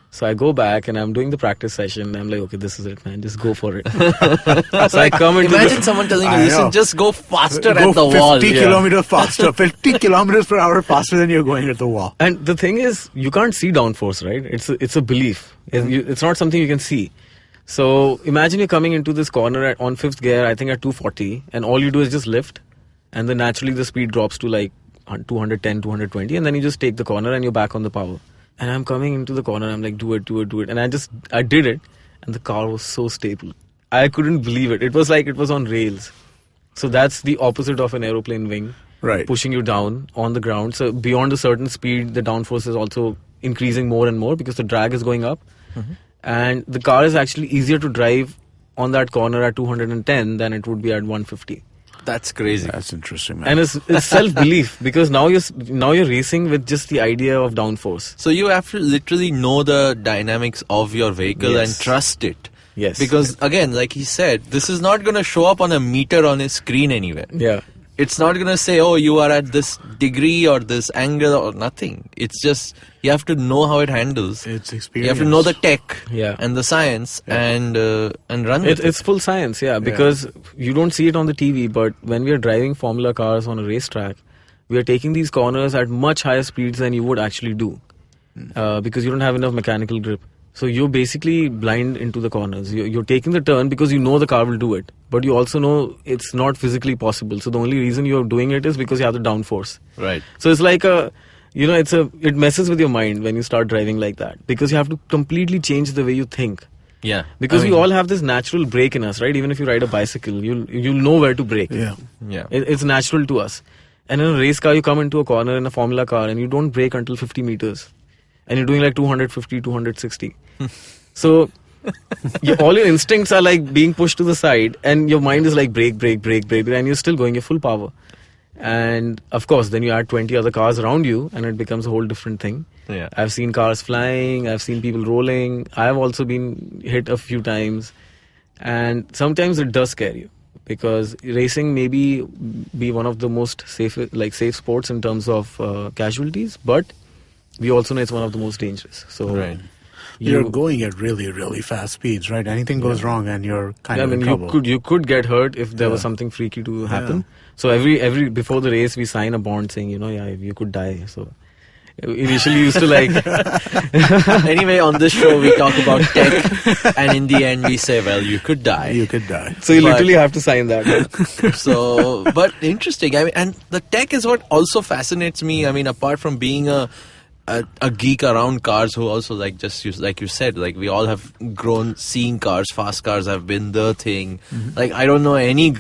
So I go back and I'm doing the practice session. And I'm like, okay, this is it, man. Just go for it. So I come into Imagine someone telling you, I listen, know. just go faster Go at the 50 wall. kilometers faster, 50 kilometers per hour faster than you're going at the wall. And the thing is, you can't see downforce, right? It's a belief. It's not something you can see. So imagine you're coming into this corner on 5th gear, I think at 240, and all you do is just lift, and then naturally the speed drops to like 210, 220, and then you just take the corner and you're back on the power. And I'm coming into the corner, I'm like, do it. And I did it, and the car was so stable. I couldn't believe it. It was like it was on rails. So that's the opposite of an aeroplane wing. Right. Pushing you down on the ground. So beyond a certain speed, the downforce is also increasing more and more because the drag is going up. Mm-hmm. And the car is actually easier to drive on that corner at 210 than it would be at 150. That's crazy. That's interesting, man. And it's self-belief because now you're racing with just the idea of downforce. So you have to literally know the dynamics of your vehicle Yes. and trust it. Yes. Because again, like he said, this is not going to show up on a meter on a screen anywhere. Yeah. It's not going to say, oh, you are at this degree or this angle or nothing. It's just, you have to know how it handles. It's experience. You have to know the tech Yeah. and the science and run with it. It's full science, yeah, because you don't see it on the TV, but when we are driving Formula cars on a racetrack, we are taking these corners at much higher speeds than you would actually do because you don't have enough mechanical grip. So you're basically blind into the corners. You're taking the turn because you know the car will do it, but you also know it's not physically possible. So the only reason you're doing it is because you have the downforce. Right. So it's like it messes with your mind when you start driving like that because you have to completely change the way you think. Yeah. Because I mean, we all have this natural brake in us, right? Even if you ride a bicycle, you'll know where to brake. Yeah. Yeah. It's natural to us. And in a race car, you come into a corner in a Formula car and you don't brake until 50 meters. And you're doing like 250, 260. So all your instincts are like being pushed to the side, and your mind is like brake, and you're still going your full power. And of course, then you add 20 other cars around you, and it becomes a whole different thing. Yeah. I've seen cars flying, I've seen people rolling, I've also been hit a few times, and sometimes it does scare you, because racing may be one of the most safe sports in terms of casualties, but we also know it's one of the most dangerous. So Right. You're going at really, really fast speeds, right? Anything goes wrong and you're kind of in trouble. you could get hurt if there was something freaky to happen. So every before the race we sign a bond saying, you could die. So initially used to like Anyway, on this show we talk about tech, and in the end we say, well, you could die. You could die. so you But- literally have to sign that. So, but interesting. I mean, and the tech is what also fascinates me. I mean, apart from being a geek around cars who also like you said, like we all have grown seeing cars. Fast cars have been the thing. Like I don't know any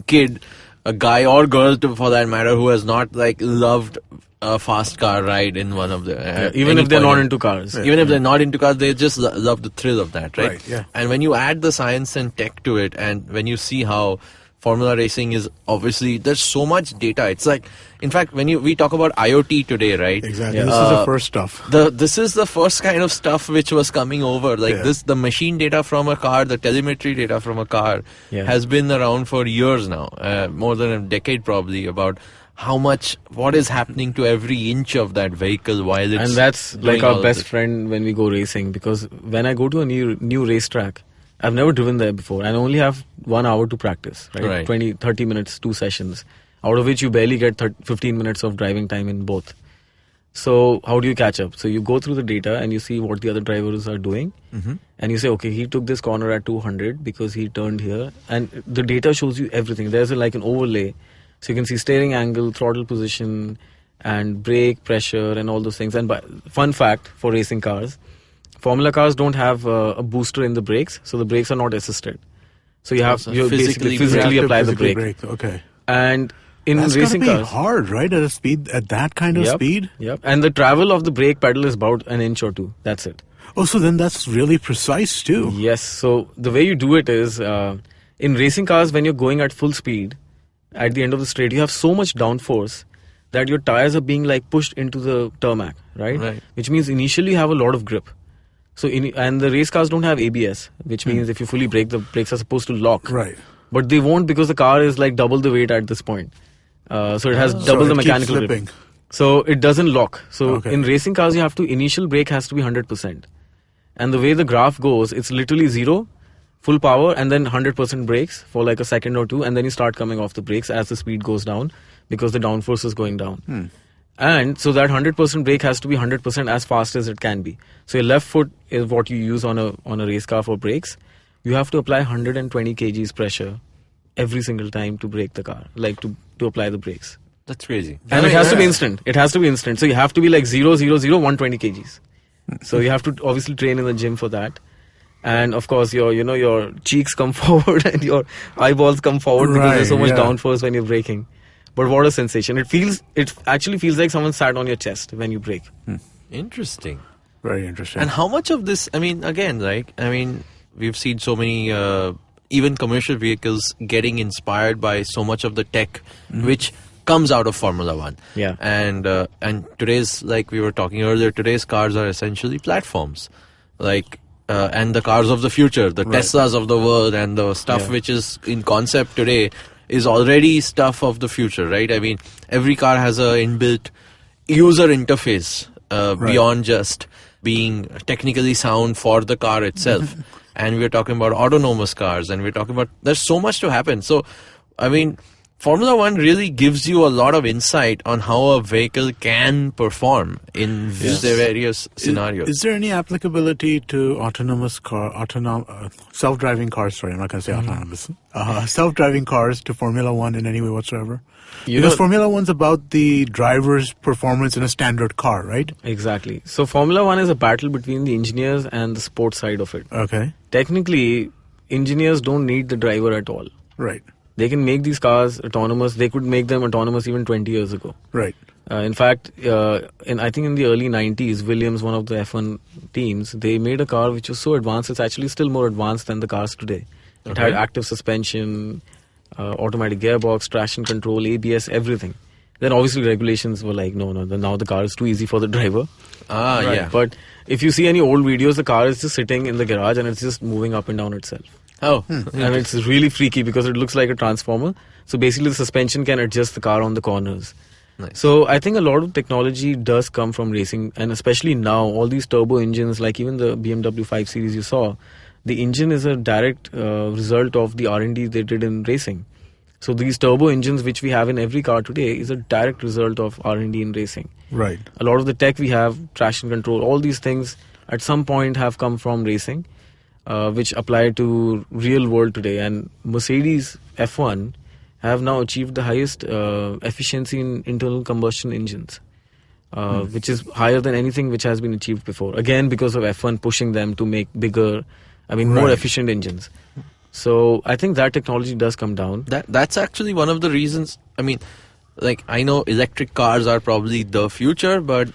kid, a guy or girl for that matter, who has not like loved a fast car ride in one of the Even any if they're point not in- into cars. Even if they're not into cars, they just love the thrill of that, right? Right, yeah. And when you add the science and tech to it, and when you see how Formula racing is obviously, there's so much data. It's like, in fact, when we talk about IoT today, right? Exactly. Yeah. This is the first stuff. This is the first kind of stuff which was coming over. Like Yeah. the machine data from a car, the telemetry data from a car has been around for years now, more than a decade probably, about what is happening to every inch of that vehicle while it's And that's doing like all our of best this. friend when we go racing, because when I go to a new racetrack, I've never driven there before, and I only have 1 hour to practice, right? Right. 30 minutes, 2 sessions, out of which you barely get 15 minutes of driving time in both. So how do you catch up? So you go through the data and you see what the other drivers are doing, and you say, okay, he took this corner at 200 because he turned here, and the data shows you everything. There's like an overlay, so you can see steering angle, throttle position, and brake pressure, and all those things. And fun fact for racing cars, Formula cars don't have a booster in the brakes, so the brakes are not assisted. So you have So you physically basically You have to apply the physically brake. Okay. And in That's racing gotta be cars, hard, right? At that kind of Yep, speed. Yep. And the travel of the brake pedal is about an inch or two. That's it. Oh, so then that's really precise too. Yes. So the way you do it is in racing cars, when you're going at full speed, at the end of the straight, you have so much downforce that your tires are being like pushed into the tarmac, right? Right. Which means initially you have a lot of grip. So and the race cars don't have ABS, which means if you fully brake, the brakes are supposed to lock. Right. But they won't, because the car is like double the weight at this point. So it has So double the it keeps mechanical slipping. grip. So it doesn't lock. So Okay. in racing cars, you have to, initial brake has to be 100%. And the way the graph goes, it's literally 0, full power, and then 100% brakes for like a second or two, and then you start coming off the brakes as the speed goes down, because the downforce is going down. And so that 100% brake has to be 100% as fast as it can be. So your left foot is what you use on a race car for brakes. You have to apply 120 kgs pressure every single time to brake the car, like to apply the brakes. That's crazy. And it has to be instant. It has to be instant. So you have to be like 0, 0, 0, 120 kgs. So you have to obviously train in the gym for that. And of course, your cheeks come forward and your eyeballs come forward, because there's so much Right, yeah. downforce when you're braking. But what a sensation. It actually feels like someone sat on your chest when you brake. Interesting. Very interesting. And how much of this, I mean, again, like, I mean, we've seen so many, even commercial vehicles getting inspired by so much of the tech which comes out of Formula One. Yeah. And today's, like we were talking earlier, today's cars are essentially platforms. Like, and the cars of the future, the Teslas of the world, and the stuff which is in concept today is already stuff of the future, right? I mean, every car has a inbuilt user interface beyond just being technically sound for the car itself. And we're talking about autonomous cars, and we're talking about, there's so much to happen. So, I mean, Formula One really gives you a lot of insight on how a vehicle can perform in various scenarios. Is there any applicability to self-driving cars? Sorry, I'm not going to say autonomous. Self-driving cars to Formula One in any way whatsoever? Because Formula One's about the driver's performance in a standard car, right? Exactly. So Formula One is a battle between the engineers and the sports side of it. Okay. Technically, engineers don't need the driver at all. Right. They can make these cars autonomous. They could make them autonomous even 20 years ago. Right. In fact, I think in the early 90s, Williams, one of the F1 teams, they made a car which was so advanced, it's actually still more advanced than the cars today. It had active suspension, automatic gearbox, traction control, ABS, everything. Then obviously regulations were like, no, now the car is too easy for the driver. Yeah. But if you see any old videos, the car is just sitting in the garage and it's just moving up and down itself. Oh. And it's really freaky because it looks like a transformer. So basically the suspension can adjust the car on the corners. Nice. So I think a lot of technology does come from racing, and especially now, all these turbo engines, like even the BMW 5 Series you saw, the engine is a direct result of the R&D they did in racing. So these turbo engines which we have in every car today is a direct result of R&D in racing. Right. A lot of the tech we have, traction control, all these things at some point have come from racing, which apply to real world today. And Mercedes F1 have now achieved the highest efficiency in internal combustion engines, which is higher than anything which has been achieved before. Again, because of F1 pushing them to make more efficient engines. So I think that technology does come down. That's actually one of the reasons. I mean, like, I know electric cars are probably the future, but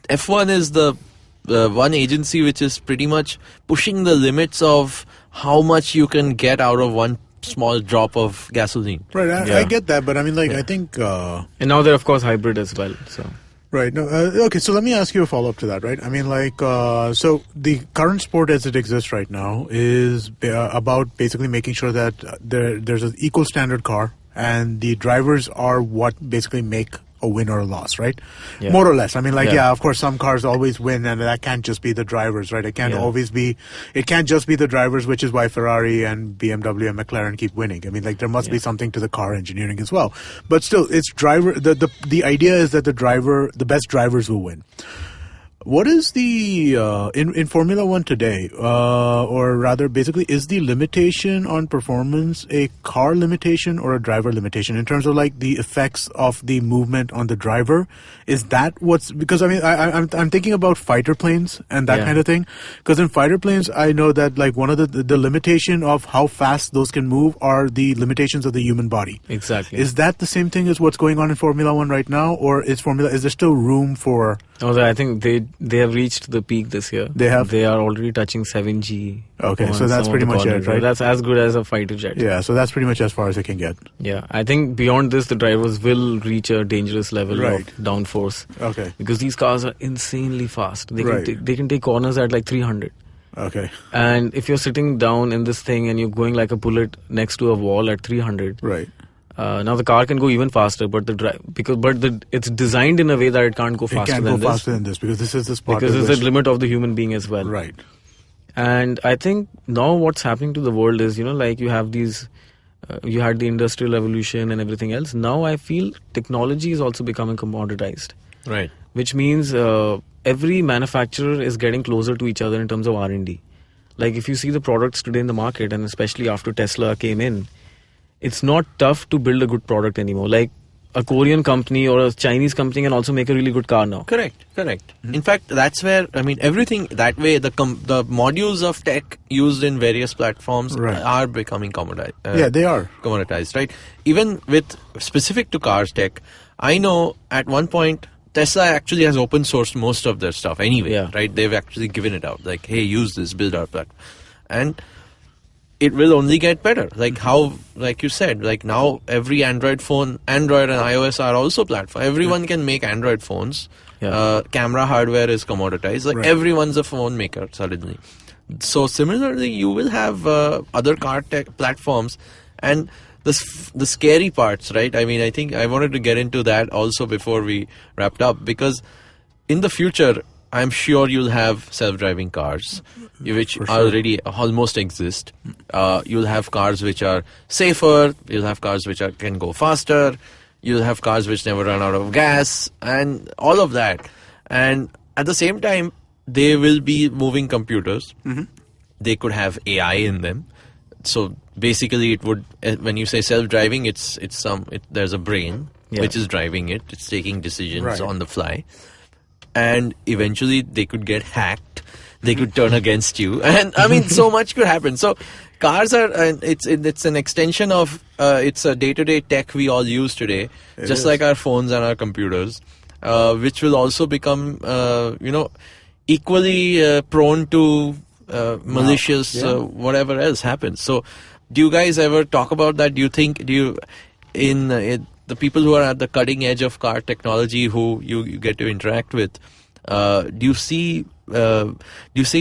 F1 is the one agency which is pretty much pushing the limits of how much you can get out of one small drop of gasoline. Right, I get that, but I mean, like, I think... and now they're, of course, hybrid as well, so... Right. No, okay, so let me ask you a follow-up to that, right? I mean, like, so the current sport as it exists right now is about basically making sure that there's an equal standard car and the drivers are what basically make a win or a loss, right? Yeah. More or less. I mean, like, of course, some cars always win, and that can't just be the drivers, right? It can't it can't just be the drivers, which is why Ferrari and BMW and McLaren keep winning. I mean, like, there must be something to the car engineering as well. But still, it's the idea is that the best drivers will win. What is the, in Formula One today, or rather basically, is the limitation on performance a car limitation or a driver limitation in terms of like the effects of the movement on the driver? Is that because I mean, I'm thinking about fighter planes and that kind of thing. Because in fighter planes, I know that like one of the limitation of how fast those can move are the limitations of the human body. Exactly. Is that the same thing as what's going on in Formula One right now, or is there still room for... Oh, I think they have reached the peak this year. They have? They are already touching 7G. Okay, so that's pretty much it, right? That's as good as a fighter jet. Yeah, so that's pretty much as far as it can get. Yeah, I think beyond this, the drivers will reach a dangerous level of downforce. Okay. Because these cars are insanely fast. They can take corners at like 300. Okay. And if you're sitting down in this thing and you're going like a bullet next to a wall at 300... Right. Now the car can go even faster, but it's designed in a way that it can't go faster than this. It can't go faster than this because this is the spot. Because it's the limit of the human being as well. Right. And I think now what's happening to the world is, like you have these, you had the industrial revolution and everything else. Now I feel technology is also becoming commoditized. Right. Which means every manufacturer is getting closer to each other in terms of R&D. Like if you see the products today in the market, and especially after Tesla came in, it's not tough to build a good product anymore. Like a Korean company or a Chinese company can also make a really good car now. Correct. In fact, that's where, I mean, everything that way, the modules of tech used in various platforms are becoming commoditized. They are. Commoditized, right? Even with specific to cars tech, I know at one point, Tesla actually has open sourced most of their stuff anyway, right? They've actually given it out. Like, hey, use this, build our platform. And it will only get better. Like how, like you said, like now every Android and iOS are also platform. Everyone can make Android phones. Camera hardware is commoditized. Like everyone's a phone maker suddenly. So similarly, you will have other car tech platforms, and the scary parts, right? I mean, I think I wanted to get into that also before we wrapped up, because in the future, I'm sure you'll have self-driving cars, which already almost exist. You'll have cars which are safer. You'll have cars which can go faster. You'll have cars which never run out of gas, and all of that. And at the same time, they will be moving computers. Mm-hmm. They could have AI in them. So basically, it would, when you say self-driving, there's a brain which is driving it. It's taking decisions on the fly. And eventually they could get hacked. They could turn against you. And I mean, so much could happen. So cars are it's an extension of it's a day-to-day tech we all use today, just like our phones and our computers, which will also become equally prone to malicious whatever else happens. So do you guys ever talk about that? Do you think in the people who are at the cutting edge of car technology who you get to interact with, do you see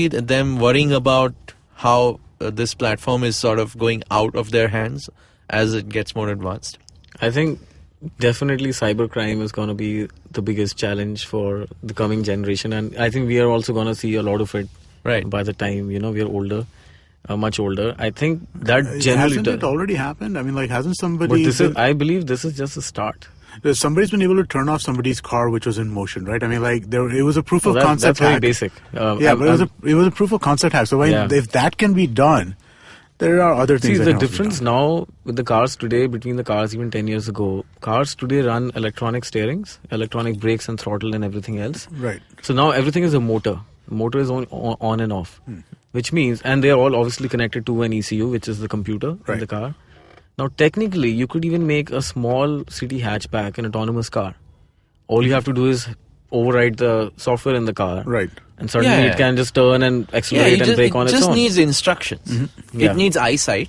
them worrying about how this platform is sort of going out of their hands as it gets more advanced? I think definitely cybercrime is going to be the biggest challenge for the coming generation, and I think we are also going to see a lot of it by the time we are older, much older. I think that generally hasn't it already happened? I mean, like, hasn't somebody? But I believe this is just a start. Somebody's been able to turn off somebody's car which was in motion, right? I mean, like, it was a proof of concept that's very hack. basic. But it was a proof of concept hack. So if that can be done, there are other things. See, that the difference now with the cars today between the cars even 10 years ago, cars today run electronic steerings, electronic brakes and throttle and everything else. Right. So now everything is a motor. Motor is on and off, which means, and they are all obviously connected to an ECU, which is the computer in the car. Now, technically, you could even make a small city hatchback an autonomous car. All you have to do is override the software in the car. Right. And suddenly it can just turn and accelerate and brake on its own. It just needs instructions. It needs eyesight.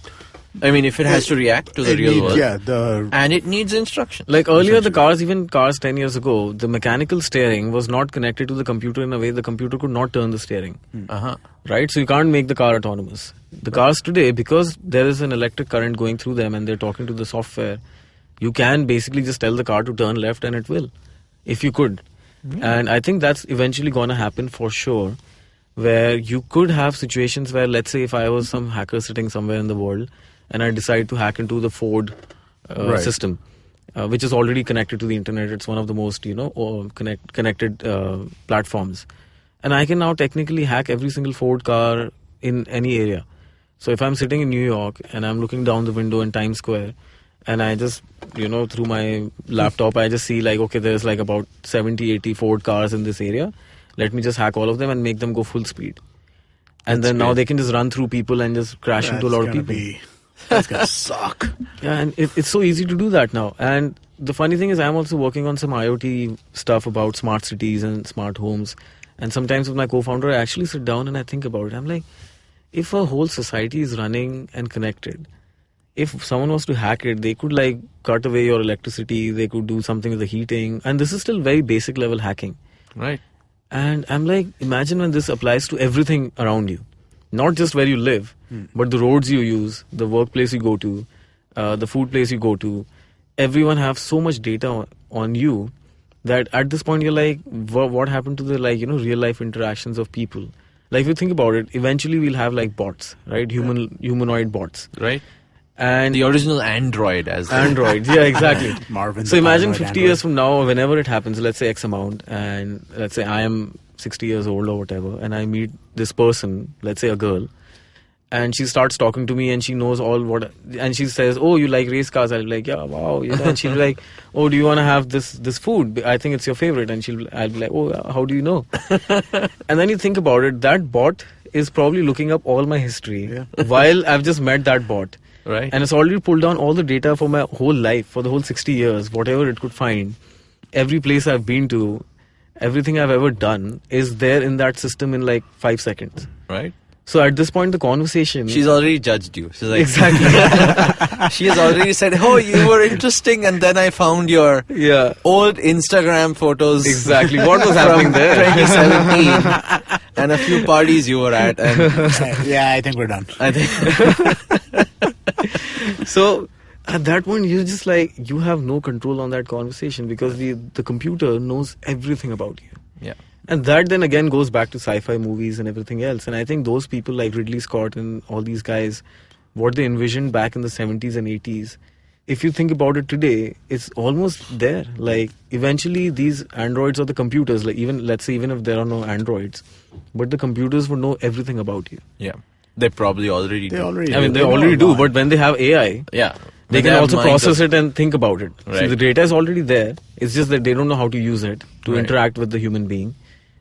I mean, if it has to react to the real world. And it needs instructions. Like earlier, the cars 10 years ago, the mechanical steering was not connected to the computer in a way the computer could not turn the steering. Right? So you can't make the car autonomous. The cars today, because there is an electric current going through them and they're talking to the software, you can basically just tell the car to turn left and it will, if you could. And I think that's eventually going to happen for sure, where you could have situations where, let's say if I was some hacker sitting somewhere in the world and I decide to hack into the Ford system, which is already connected to the internet. It's one of the most, connected platforms. And I can now technically hack every single Ford car in any area. So if I'm sitting in New York and I'm looking down the window in Times Square and I just, through my laptop, I just see like, okay, there's like about 70, 80 Ford cars in this area. Let me just hack all of them and make them go full speed. And then now they can just run through people and just crash into a lot of people. That's gonna suck. Yeah, and it's so easy to do that now. And the funny thing is, I'm also working on some IoT stuff about smart cities and smart homes. And sometimes with my co-founder, I actually sit down and I think about it. I'm like, if a whole society is running and connected, if someone was to hack it, they could like cut away your electricity, they could do something with the heating. And this is still very basic level hacking. Right. And I'm like, imagine when this applies to everything around you. Not just where you live, but the roads you use, the workplace you go to, the food place you go to. Everyone have so much data on you that at this point you're like, what happened to the real life interactions of people? Like if you think about it, eventually we'll have like bots, right? Humanoid bots. Right. And the original Android Android, yeah, exactly. Marvin. So imagine 50 years from now, whenever it happens, let's say X amount, and let's say I am 60 years old or whatever, and I meet this person, let's say a girl, and she starts talking to me and she knows and she says, oh, you like race cars? I'll be like, yeah, wow. And she'll be like, oh, do you want to have this food? I think it's your favorite. And I'll be like, oh, how do you know? And then you think about it, that bot is probably looking up all my history while I've just met that bot. Right. And it's already pulled down all the data for my whole life, for the whole 60 years, whatever it could find. Every place I've been to, everything I've ever done is there in that system in like 5 seconds. Right. So at this point, the conversation... She's already judged you. She's like, exactly. She has already said, oh, you were interesting, and then I found your old Instagram photos. Exactly. What was happening there? 2017. And a few parties you were at. And I think we're done. I think... So at that point, you're just like, you have no control on that conversation because the computer knows everything about you. Yeah. And that then again goes back to sci-fi movies and everything else. And I think those people like Ridley Scott and all these guys, what they envisioned back in the 70s and 80s, if you think about it today, it's almost there. Like eventually these androids or the computers, like let's say even if there are no androids, but the computers would know everything about you. Yeah. They probably already do. They already do, but when they have AI, they can also process it and think about it. Right. So the data is already there. It's just that they don't know how to use it to interact with the human being.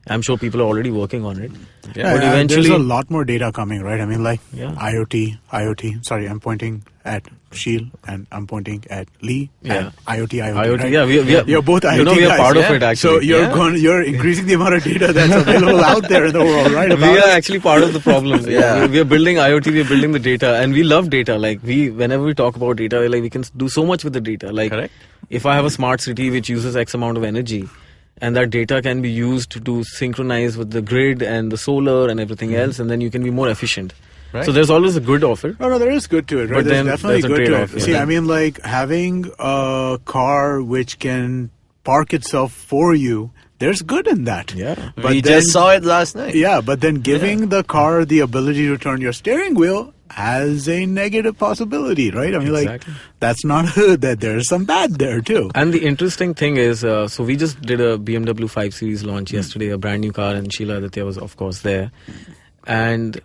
I'm sure people are already working on it. Yeah. But There's eventually, a lot more data coming, right? I mean, like Yeah. IoT. Sorry, I'm pointing at Sheil and I'm pointing at Lee. Yeah. And IoT. IoT, right? yeah, you're both IoT you know, we are guys. part of Yeah. it actually. So you're Yeah. you're increasing the amount of data that's available out there in the world, right? We about are it. actually part of the problem. Yeah. We are building IoT, we are building the data, and we love data. Like whenever we talk about data, like we can do so much with the data. Like Correct. if I have a smart city which uses X amount of energy, and that data can be used to synchronize with the grid and the solar and everything else, and then you can be more efficient. Right. So there's always a good of it. No, there is good to it, right? But There's then definitely there's a good to trade-off, it. yeah. See, I mean, like having a car which can park itself for you, there's good in that. Yeah. But we then- just saw it last night. Yeah, but then giving the car the ability to turn your steering wheel has a negative possibility, right? I mean, Exactly. like that's not good. That there's some bad there too. And the interesting thing is, so we just did a BMW 5 Series launch yesterday, a brand new car, and Sheila Aditya was, of course, there. And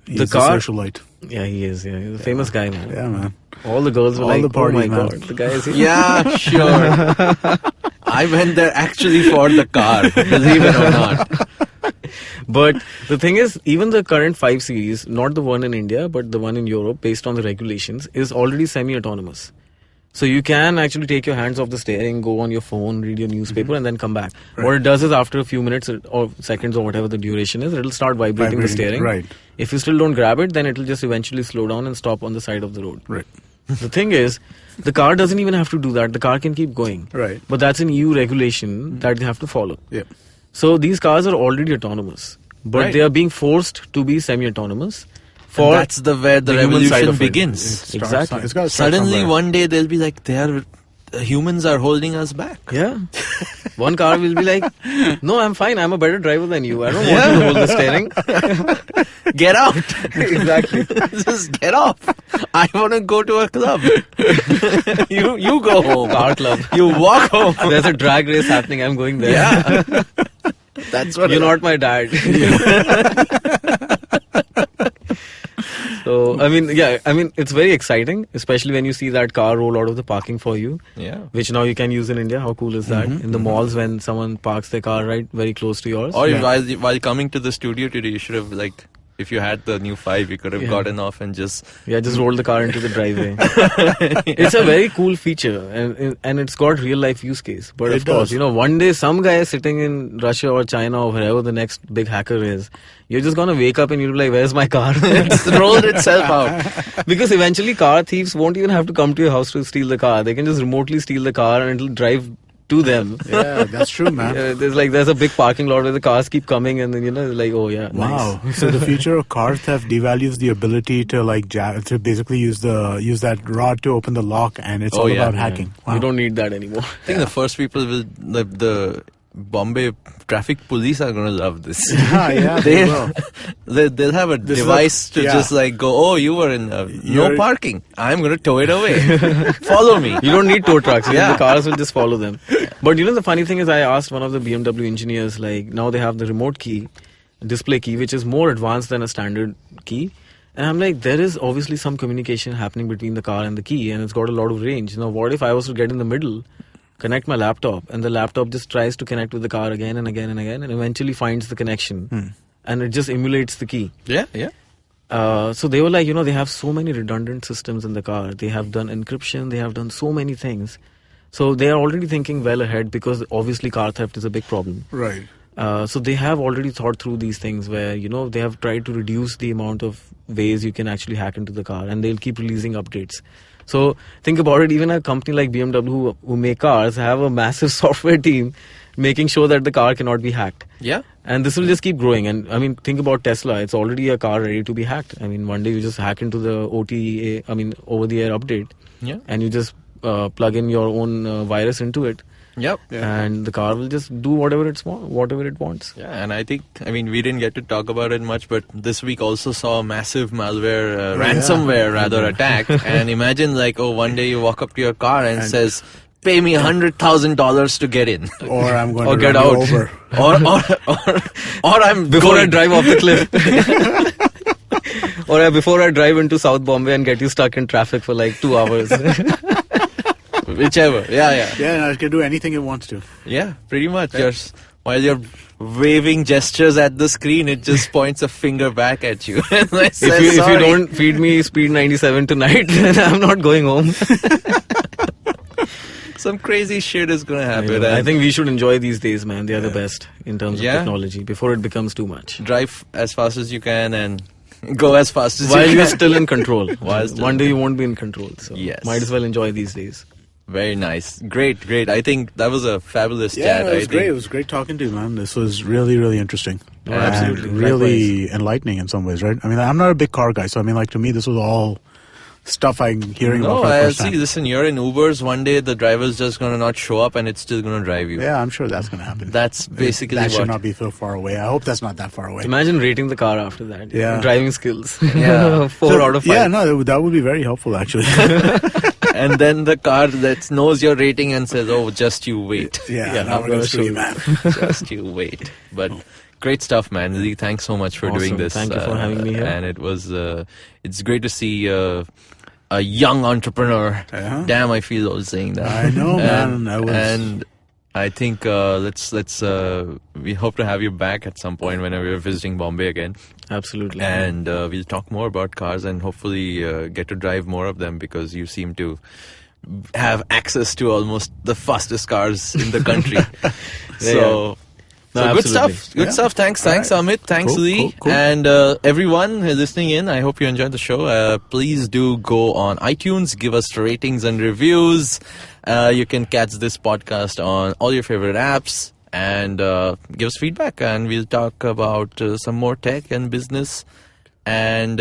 He's the a car, socialite. yeah, he is. Yeah, he's a famous guy, man. Yeah, man. All the girls were All like, the parties, "Oh my man. god, the guy is here." Yeah, sure. I went there actually for the car, believe it or not. But the thing is, even the current 5 Series, not the one in India, but the one in Europe, based on the regulations, is already semi-autonomous. So you can actually take your hands off the steering, go on your phone, read your newspaper, and then come back. Right. What it does is, after a few minutes or seconds or whatever the duration is, it'll start vibrating the steering. Right. If you still don't grab it, then it'll just eventually slow down and stop on the side of the road. Right. The thing is, the car doesn't even have to do that. The car can keep going. Right. But that's an EU regulation that they have to follow. Yeah. So these cars are already autonomous, but Right. they are being forced to be semi-autonomous. And that's where the human side revolution of it. begins. Exactly. It's gotta start Suddenly, somewhere. one day they'll be like, humans are holding us back. Yeah. One car will be like, "No, I'm fine. I'm a better driver than you. I don't want you to hold the steering." Get out. Exactly. Just get off. I want to go to a club. you go home. Car club. You walk home. There's a drag race happening. I'm going there. Yeah. That's what You're not my dad. So, I mean, it's very exciting, especially when you see that car roll out of the parking for you. Yeah. Which now you can use in India. How cool is that? In the malls, when someone parks their car right very close to yours. Or Yeah. while coming to the studio today, you should have if you had the new 5, you could have Yeah. gotten off and just Yeah, just roll the car into the driveway. It's a very cool feature, and it's got real life use case. But It of course, does. one day some guy sitting in Russia or China or wherever the next big hacker is, you're just gonna wake up and you'll be like, "Where's my car?" it's rolled itself out. Because eventually car thieves won't even have to come to your house to steal the car. They can just remotely steal the car and it'll drive to them. Yeah, that's true, man. There's a big parking lot where the cars keep coming, and then like, oh yeah, Wow. nice. So the future of car theft devalues the ability to to basically use that rod to open the lock, and it's Oh, all yeah, about yeah. hacking. Wow. You don't need that anymore. I think the first people will the Bombay traffic police are going to love this. Yeah, they will. They'll have a This is device to yeah. just go, oh, you were in no You're- parking. I'm going to tow it away. Follow me. You don't need tow trucks. Yeah. The cars will just follow them. But the funny thing is, I asked one of the BMW engineers, now they have the remote key, display key, which is more advanced than a standard key. And I'm like, there is obviously some communication happening between the car and the key, and it's got a lot of range. What if I was to get in the middle, connect my laptop, and the laptop just tries to connect with the car again and again and again, and eventually finds the connection, and it just emulates the key. Yeah, yeah. So they were like, they have so many redundant systems in the car. They have done encryption. They have done so many things. So they are already thinking well ahead, because obviously car theft is a big problem. Right. So they have already thought through these things where, they have tried to reduce the amount of ways you can actually hack into the car, and they'll keep releasing updates. So think about it, even a company like BMW who make cars have a massive software team making sure that the car cannot be hacked. Yeah. And this will just keep growing. And I mean, think about Tesla. It's already a car ready to be hacked. I mean, one day you just hack into the over the air update. Yeah. And you just plug in your own virus into it. Yep. And the car will just do whatever it wants. Yeah, and I think, we didn't get to talk about it much, but this week also saw a massive malware, ransomware rather, attack. And imagine one day you walk up to your car and says, pay me $100,000 to get in. Or I'm going Or to get run you out. over. or I'm Before I going. drive off the cliff. Or before I drive into South Bombay and get you stuck in traffic for 2 hours. Whichever. Yeah. Yeah, and it can do anything it wants to. Yeah, pretty much. Your while you're waving gestures at the screen, it just points a finger back at you. And I said, If you "Sorry." don't feed me Speed 97 tonight, then I'm not going home. Some crazy shit is gonna happen. I and think we should enjoy these days, man. They are the best in terms Yeah. of technology before it becomes too much. drive as fast as you can and go as fast as While you you're can. still in control. While still One in day you won't be in control. So Yes. might as well enjoy these days. Very nice. Great. I think that was a fabulous Yeah, chat. it was I great. think. It was great talking to you, man. This was really, really interesting. Oh, And absolutely. really enlightening in some ways, right? I mean, I'm not a big car guy, so I mean, like, to me, this was all stuff I'm hearing about No, for the I first see. time. Listen, you're in Ubers. One day the driver's just gonna not show up, and it's still gonna drive you. Yeah, I'm sure that's going to happen. That's basically that should what. not be so far away. I hope that's not that far away. Imagine rating the car after that. Yeah. Driving skills. Yeah. 4 out of 5. Yeah, no, that would be very helpful, actually. And then the car that knows your rating and says, "Oh, just you wait." yeah, I'm now we're going gonna to show screw you, you. man. Just you wait. But great stuff, man. Lee, thanks so much for doing Awesome. this. Thank you for having me here. And it was, it's great to see a young entrepreneur. Uh-huh. Damn, I feel old saying that. I know, man. And, and I think let's we hope to have you back at some point whenever you're visiting Bombay again, Absolutely. and we'll talk more about cars and hopefully get to drive more of them because you seem to have access to almost the fastest cars in the country. So. No, So good absolutely. stuff. Good Yeah. stuff. Thanks, All Amit. Thanks, Cool, Lee. cool. And everyone who's listening in, I hope you enjoyed the show. Please do go on iTunes, give us ratings and reviews. You can catch this podcast on all your favorite apps and give us feedback. And we'll talk about some more tech and business. And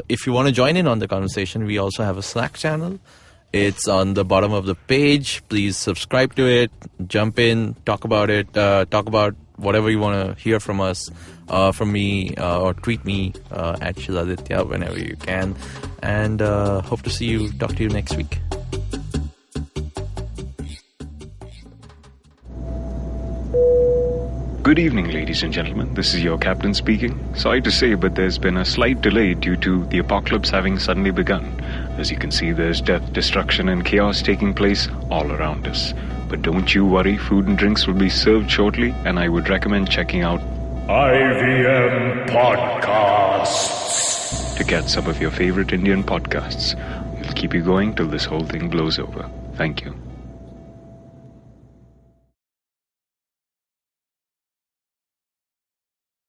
if you want to join in on the conversation, we also have a Slack channel. It's on the bottom of the page. Please subscribe to it. Jump in, talk about it, talk about whatever you want to hear from us, from me, or tweet me at Shiladitya whenever you can. And hope to talk to you next week. Good evening, ladies and gentlemen. This is your captain speaking. Sorry to say, but there's been a slight delay due to the apocalypse having suddenly begun. As you can see, there's death, destruction, and chaos taking place all around us. But don't you worry, food and drinks will be served shortly, and I would recommend checking out IVM Podcasts. to get some of your favorite Indian podcasts. We'll keep you going till this whole thing blows over. Thank you.